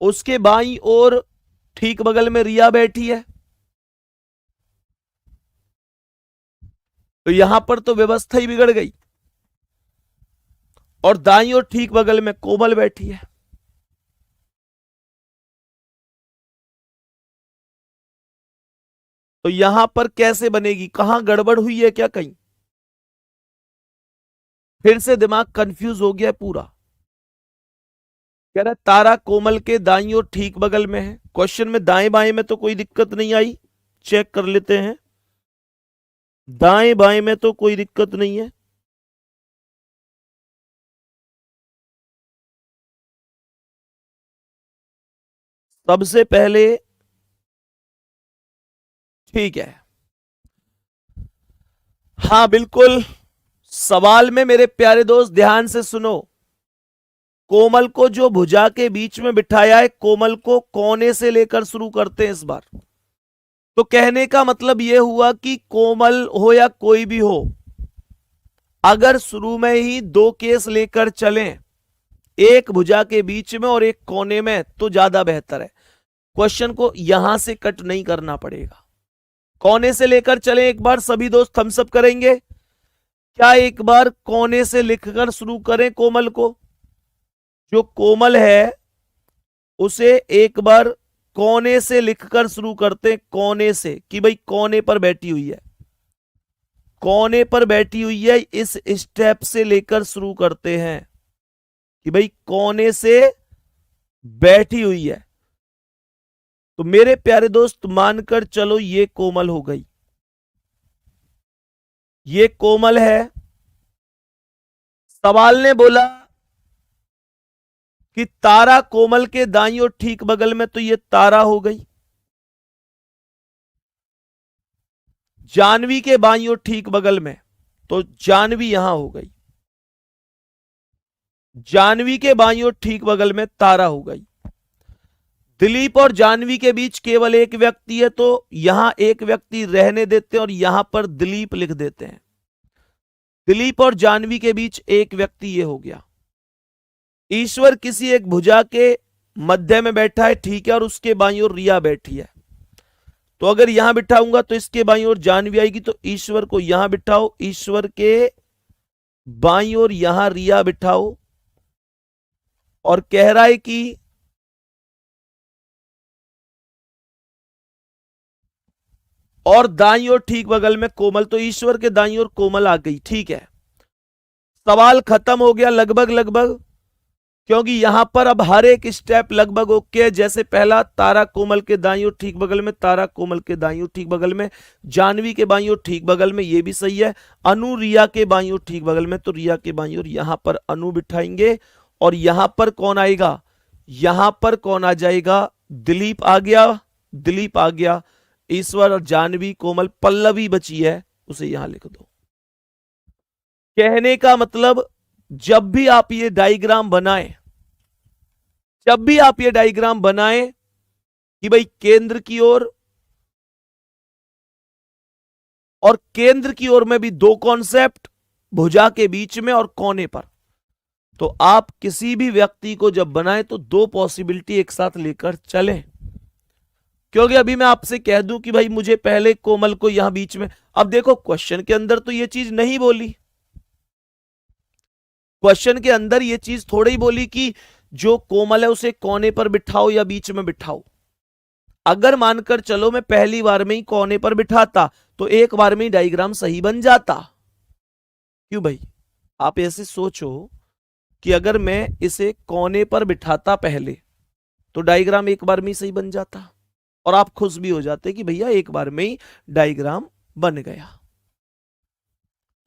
उसके बाईं ओर ठीक बगल में रिया बैठी है, तो यहां पर तो व्यवस्था ही बिगड़ गई। और दाईं ओर ठीक बगल में कोमल बैठी है। तो यहां पर कैसे बनेगी, कहां गड़बड़ हुई है क्या कहीं? फिर से दिमाग कंफ्यूज हो गया पूरा। कह रहा तारा कोमल के दाईं ओर ठीक बगल में है। क्वेश्चन में दाएं बाएं में तो कोई दिक्कत नहीं आई, चेक कर लेते हैं। दाएं बाएं में तो कोई दिक्कत नहीं है। सबसे पहले ठीक है, हाँ बिल्कुल। सवाल में मेरे प्यारे दोस्त ध्यान से सुनो, कोमल को जो भुजा के बीच में बिठाया है, कोमल को कोने से लेकर शुरू करते हैं इस बार। तो कहने का मतलब यह हुआ कि कोमल हो या कोई भी हो, अगर शुरू में ही दो केस लेकर चलें, एक भुजा के बीच में और एक कोने में, तो ज्यादा बेहतर है। क्वेश्चन को यहां से कट नहीं करना पड़ेगा। कोने से लेकर चलें एक बार, सभी दोस्त थम्स अप करेंगे क्या? एक बार कोने से लिखकर शुरू करें कोमल को। जो कोमल है उसे एक बार कोने से लिखकर शुरू करते हैं, कोने से, कि भाई कोने पर बैठी हुई है, कोने पर बैठी हुई है, इस स्टेप से लेकर शुरू करते हैं कि भाई कोने से बैठी हुई है। तो मेरे प्यारे दोस्त मानकर चलो ये कोमल हो गई, ये कोमल है। सवाल ने बोला कि तारा कोमल के दाईं ओर ठीक बगल में, तो ये तारा हो गई। जानवी के बाईं ओर ठीक बगल में, तो जानवी यहां हो गई। जानवी के बाईं ओर ठीक बगल में तारा हो गई। दिलीप और जानवी के बीच केवल एक व्यक्ति है, तो यहां एक व्यक्ति रहने देते हैं और यहां पर दिलीप लिख देते हैं। दिलीप और जानवी के बीच एक व्यक्ति ये हो गया। ईश्वर किसी एक भुजा के मध्य में बैठा है, ठीक है, और उसके बाईं ओर रिया बैठी है। तो अगर यहां बिठाऊंगा तो इसके बाईं ओर जानवी आएगी, तो ईश्वर को यहां बिठाओ, ईश्वर के बाईं ओर यहां रिया बिठाओ, और कह रहा है कि और दाईं ओर ठीक बगल में कोमल, तो ईश्वर के दाईं ओर कोमल आ गई। ठीक है, सवाल खत्म हो गया लगभग लगभग, क्योंकि यहां पर अब हर एक स्टेप लगभग ओके है। जैसे पहला, तारा कोमल के दाईं ओर ठीक बगल में, तारा कोमल के दाईं ओर ठीक बगल में, जानवी के बाईं ओर ठीक बगल में, ये भी सही है। अनु रिया के बाईं ओर ठीक बगल में, तो रिया के बाईं ओर यहां पर अनु बिठाएंगे, और यहां पर कौन आएगा? यहां पर कौन आ जाएगा? दिलीप आ गया, दिलीप आ गया। ईश्वर और जानवी कोमल, पल्लवी बची है, उसे यहां लिख दो। कहने का मतलब, जब भी आप ये डायग्राम बनाएं, जब भी आप ये डायग्राम बनाएं कि भाई केंद्र की ओर और केंद्र की ओर में भी दो कॉन्सेप्ट, भुजा के बीच में और कोने पर, तो आप किसी भी व्यक्ति को जब बनाएं तो दो पॉसिबिलिटी एक साथ लेकर चलें। क्योंकि अभी मैं आपसे कह दूं कि भाई मुझे पहले कोमल को यहां बीच में, अब देखो क्वेश्चन के अंदर तो ये चीज नहीं बोली, क्वेश्चन के अंदर ये चीज थोड़ी बोली कि जो कोमल है उसे कोने पर बिठाओ या बीच में बिठाओ। अगर मानकर चलो मैं पहली बार में ही कोने पर बिठाता, तो एक बार में ही डायग्राम सही बन जाता। क्यों भाई? आप ऐसे सोचो कि अगर मैं इसे कोने पर बिठाता पहले, तो डायग्राम एक बार में ही सही बन जाता, और आप खुश भी हो जाते कि भैया एक बार में ही डायग्राम बन गया।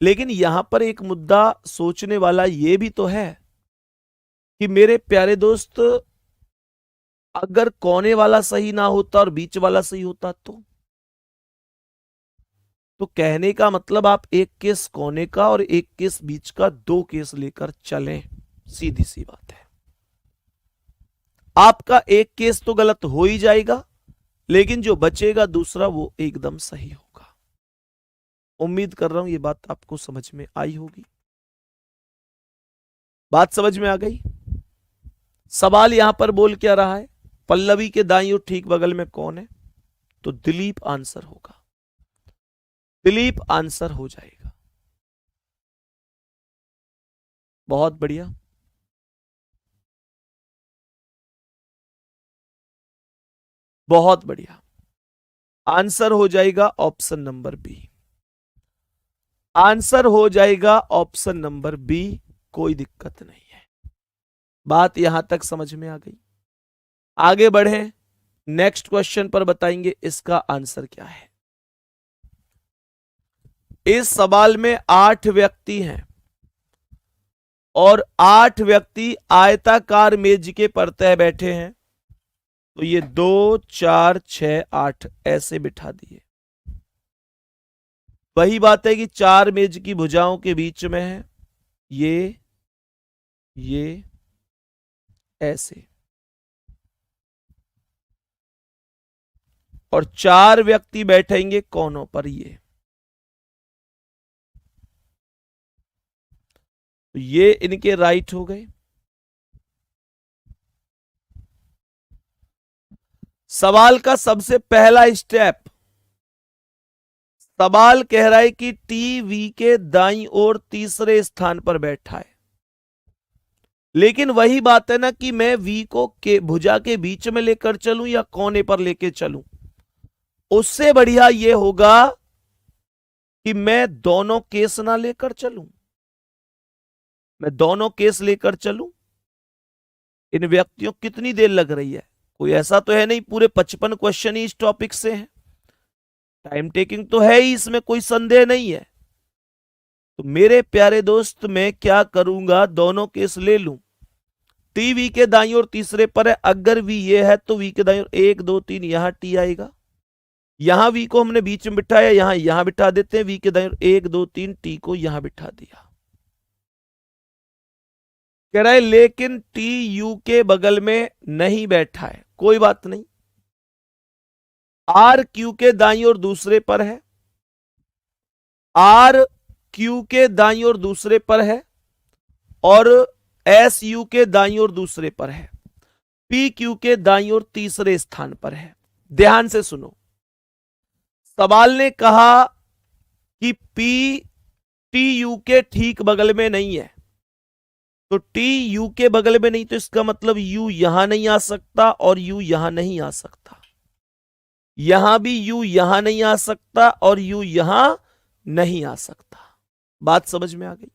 लेकिन यहां पर एक मुद्दा सोचने वाला यह भी तो है कि मेरे प्यारे दोस्त, अगर कोने वाला सही ना होता और बीच वाला सही होता, तो कहने का मतलब आप एक केस कोने का और एक केस बीच का, दो केस लेकर चलें। सीधी सी बात है, आपका एक केस तो गलत हो ही जाएगा, लेकिन जो बचेगा दूसरा, वो एकदम सही होगा। उम्मीद कर रहा हूं ये बात आपको समझ में आई होगी। बात समझ में आ गई? सवाल यहां पर बोल क्या रहा है? पल्लवी के दाईं ओर ठीक बगल में कौन है? तो दिलीप आंसर होगा, दिलीप आंसर हो जाएगा। बहुत बढ़िया, बहुत बढ़िया। आंसर हो जाएगा ऑप्शन नंबर बी। आंसर हो जाएगा ऑप्शन नंबर बी। कोई दिक्कत नहीं है, बात यहां तक समझ में आ गई। आगे बढ़े, नेक्स्ट क्वेश्चन पर बताएंगे इसका आंसर क्या है। इस सवाल में 8 व्यक्ति हैं और 8 व्यक्ति आयताकार मेज के परतः बैठे हैं। तो ये 2 4 6 8 ऐसे बिठा दिए। वही बात है कि 4 मेज की भुजाओं के बीच में है, ये ऐसे, और 4 व्यक्ति बैठेंगे कोनों पर, ये इनके राइट हो गए। सवाल का सबसे पहला स्टेप, सवाल कह रहा है कि टी वी के दाईं ओर तीसरे स्थान पर बैठा है। लेकिन वही बात है ना कि मैं वी को के भुजा के बीच में लेकर चलूं या कोने पर लेकर चलूं। उससे बढ़िया यह होगा कि मैं दोनों केस ना लेकर चलूं, मैं दोनों केस लेकर चलूं। इन व्यक्तियों कितनी देर लग रही है, कोई ऐसा तो है नहीं पूरे 55 क्वेश्चन ही इस टॉपिक से हैं। टाइम टेकिंग तो है ही, इसमें कोई संदेह नहीं है। तो मेरे प्यारे दोस्त, मैं क्या करूंगा, दोनों केस ले लूं। टी वी के दाईं ओर तीसरे पर है, अगर वी ये है तो वी के दाईं ओर 1 2 3 यहां टी आएगा। यहां वी को हमने बीच में बिठाया, यहां बिठा देते हैं। वी के दाईं ओर 1 2 3 टी को यहां बिठा दिया। कह रहा है लेकिन टी यू के बगल में नहीं बैठा है। कोई बात नहीं, आर क्यू के दाईं ओर दूसरे पर है, आर क्यू के दाईं ओर दूसरे पर है, और एस यू के दाईं ओर दूसरे पर है, पी क्यू के दाईं ओर तीसरे स्थान पर है। ध्यान से सुनो, सवाल ने कहा कि पी टी यू के ठीक बगल में नहीं है। तो टी यू के बगल में नहीं, तो इसका मतलब यू यहां नहीं आ सकता और यू यहां नहीं आ सकता। यहां भी यू यहां नहीं आ सकता और यू यहां नहीं आ सकता। बात समझ में आ गई।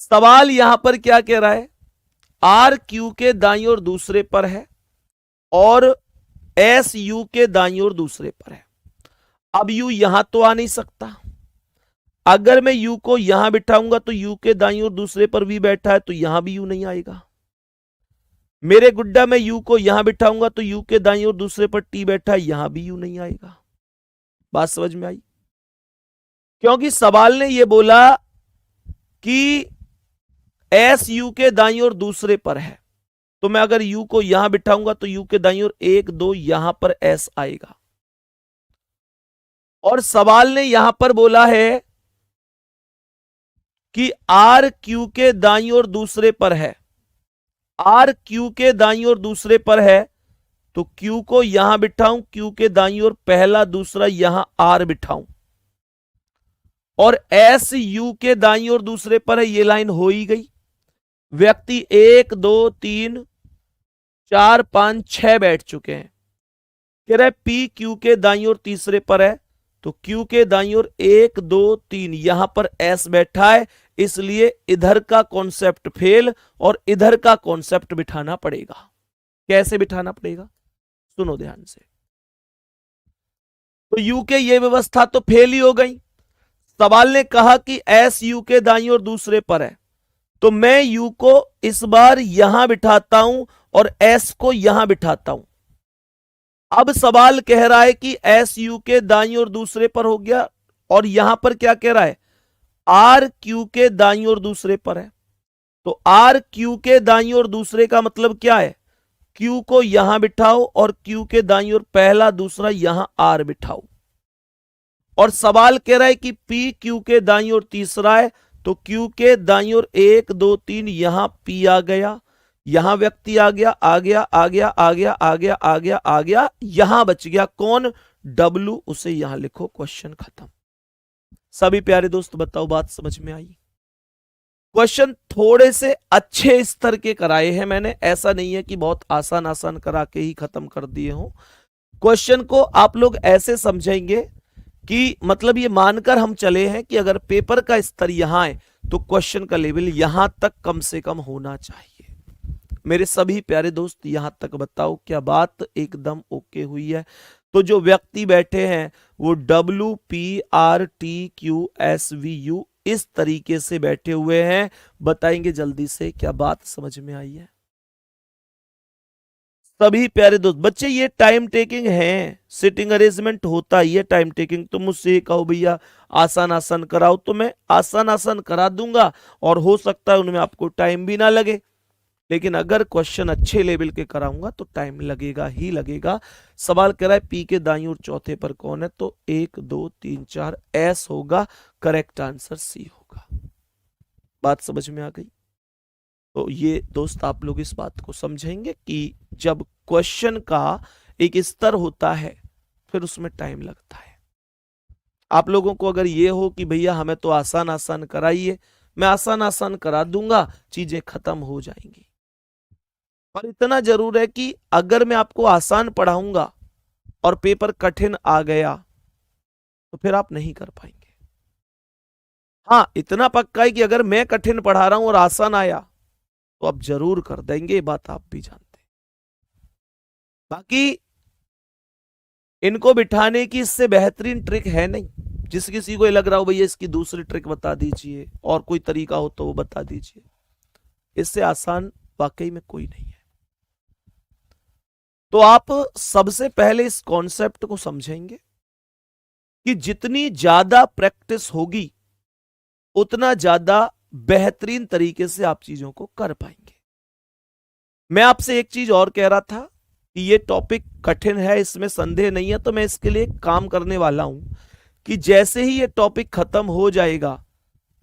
सवाल यहां पर क्या कह रहा है, आर क्यू के दाईं ओर दूसरे पर है और एस यू के दाईं ओर दूसरे पर है। अब यू यहां तो आ नहीं सकता। अगर मैं यू को यहां बिठाऊंगा तो यू के दाईं ओर दूसरे पर भी बैठा है, तो यहां भी यू नहीं आएगा। मेरे गुड्डा में यू को यहां बिठाऊंगा तो यू के दाईं ओर दूसरे पर टी बैठा है, यहां भी यू नहीं आएगा। बात समझ में आई? क्योंकि सवाल ने यह बोला कि एस यू के दाईं ओर दूसरे पर है। तो मैं अगर यू को यहां बिठाऊंगा तो यू के दाईं ओर 1 2 यहां पर एस आएगा। और सवाल ने यहां पर बोला है कि आर क्यू के दाईं ओर दूसरे पर है, आर क्यू के दाईं ओर दूसरे पर है, तो क्यू को यहां बिठाऊं, क्यू के दाईं ओर पहला दूसरा यहां आर बिठाऊं, और एस यू के दाईं ओर दूसरे पर है। ये लाइन हो ही गई। व्यक्ति 1 2 3 4 5 6 बैठ चुके हैं। कह रहा है पी क्यू के दाईं ओर तीसरे पर है, तो क्यू के दाईं ओर 1 2 3 यहां पर एस बैठा है, इसलिए इधर का कॉन्सेप्ट फेल और इधर का कॉन्सेप्ट बिठाना पड़ेगा। कैसे बिठाना पड़ेगा, सुनो ध्यान से। तो यू के ये व्यवस्था तो फेल ही हो गई। सवाल ने कहा कि एस यू के दाईं ओर दूसरे पर है, तो मैं यू को इस बार यहां बिठाता हूं और एस को यहां बिठाता हूं। अब सवाल कह रहा है कि एस यू के दाईं ओर दूसरे पर हो गया, और यहां पर क्या कह रहा है, आर क्यू के दाईं ओर दूसरे पर है। तो आर क्यू के दाईं ओर दूसरे का मतलब क्या है, क्यू को यहां बिठाओ और क्यू के दाईं ओर पहला दूसरा यहां आर बिठाओ। और सवाल कह रहा है कि पी क्यू के दाईं ओर तीसरा है, तो क्यू के दाईं ओर 1 2 3 यहां पी आ गया, यहां व्यक्ति आ गया, आ गया आ गया आ गया आ गया आ गया आ गया, यहां बच गया कौन, डब्लू। उसे यहां लिखो, क्वेश्चन खत्म। सभी प्यारे दोस्त बताओ, बात समझ में आई? क्वेश्चन थोड़े से अच्छे स्तर के कराए हैं मैंने, ऐसा नहीं है कि बहुत आसान आसान करा के ही खत्म कर दिए हो। क्वेश्चन को आप लोग ऐसे समझेंगे कि मतलब ये मानकर हम चले हैं कि अगर पेपर का स्तर यहां है तो क्वेश्चन का लेवल यहां तक कम से कम होना चाहिए। मेरे सभी प्यारे दोस्त यहां तक बताओ क्या बात एकदम ओके हुई है? तो जो व्यक्ति बैठे हैं वो WPRTQSVU इस तरीके से बैठे हुए हैं, बताएंगे जल्दी से क्या बात समझ में आई है? सभी प्यारे दोस्त बच्चे ये टाइम टेकिंग है, सिटिंग अरेंजमेंट होता ही है टाइम टेकिंग। तो मुझसे ये कहो भैया आसान आसान कराओ, तो मैं आसान आसान करा दूंगा और हो सकता है उनमें आपको टाइम भी ना लगे, लेकिन अगर क्वेश्चन अच्छे लेवल के कराऊंगा तो टाइम लगेगा ही लगेगा। सवाल कह रहा है पी के दाईं ओर चौथे पर कौन है, तो 1 2 3 4 एस होगा, करेक्ट आंसर सी होगा। बात समझ में आ गई? तो ये दोस्त आप लोग इस बात को समझेंगे कि जब क्वेश्चन का एक स्तर होता है फिर उसमें टाइम लगता है। आप लोगों को अगर ये हो कि भैया हमें तो आसान आसान कराइए, मैं आसान आसान करा दूंगा, चीजें खत्म हो जाएंगी। और इतना जरूर है कि अगर मैं आपको आसान पढ़ाऊंगा और पेपर कठिन आ गया तो फिर आप नहीं कर पाएंगे। हाँ इतना पक्का है कि अगर मैं कठिन पढ़ा रहा हूं और आसान आया तो आप जरूर कर देंगे, ये बात आप भी जानते हैं। बाकी इनको बिठाने की इससे बेहतरीन ट्रिक है नहीं। जिस किसी को लग रहा हो भैया इसकी दूसरी ट्रिक बता दीजिए और कोई तरीका हो तो वो बता दीजिए, इससे आसान वाकई में कोई नहीं है। तो आप सबसे पहले इस कॉन्सेप्ट को समझेंगे कि जितनी ज्यादा प्रैक्टिस होगी उतना ज्यादा बेहतरीन तरीके से आप चीजों को कर पाएंगे। मैं आपसे एक चीज और कह रहा था कि ये टॉपिक कठिन है, इसमें संदेह नहीं है, तो मैं इसके लिए काम करने वाला हूं कि जैसे ही ये टॉपिक खत्म हो जाएगा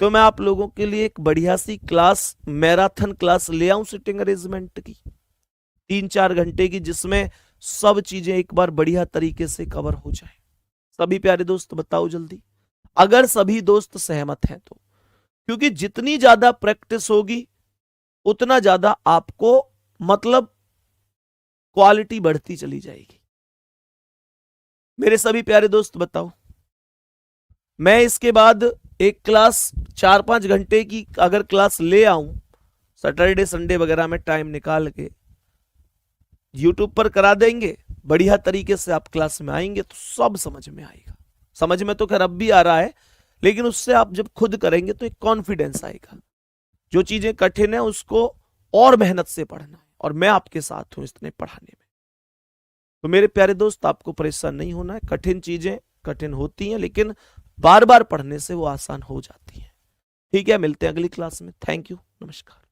तो मैं आप लोगों के लिए एक बढ़िया सी क्लास, मैराथन क्लास ले आऊं सिटिंग अरेंजमेंट की 3-4 घंटे की, जिसमें सब चीजें एक बार बढ़िया तरीके से कवर हो जाए। सभी प्यारे दोस्त बताओ जल्दी, अगर सभी दोस्त सहमत हैं तो, क्योंकि जितनी ज्यादा प्रैक्टिस होगी उतना ज्यादा आपको मतलब क्वालिटी बढ़ती चली जाएगी। मेरे सभी प्यारे दोस्त बताओ, मैं इसके बाद एक क्लास 4-5 घंटे की अगर क्लास ले आऊं सैटरडे संडे वगैरह में टाइम निकाल के, यूट्यूब पर करा देंगे, बढ़िया तरीके से आप क्लास में आएंगे तो सब समझ में आएगा। समझ में तो खैर अब भी आ रहा है, लेकिन उससे आप जब खुद करेंगे तो एक कॉन्फिडेंस आएगा। जो चीजें कठिन है उसको और मेहनत से पढ़ना है, और मैं आपके साथ हूं इसने पढ़ाने में। तो मेरे प्यारे दोस्त आपको परेशान नहीं होना है, कठिन चीजें कठिन होती हैं लेकिन बार बार पढ़ने से वो आसान हो जाती हैं। ठीक है, मिलते हैं अगली क्लास में। थैंक यू, नमस्कार।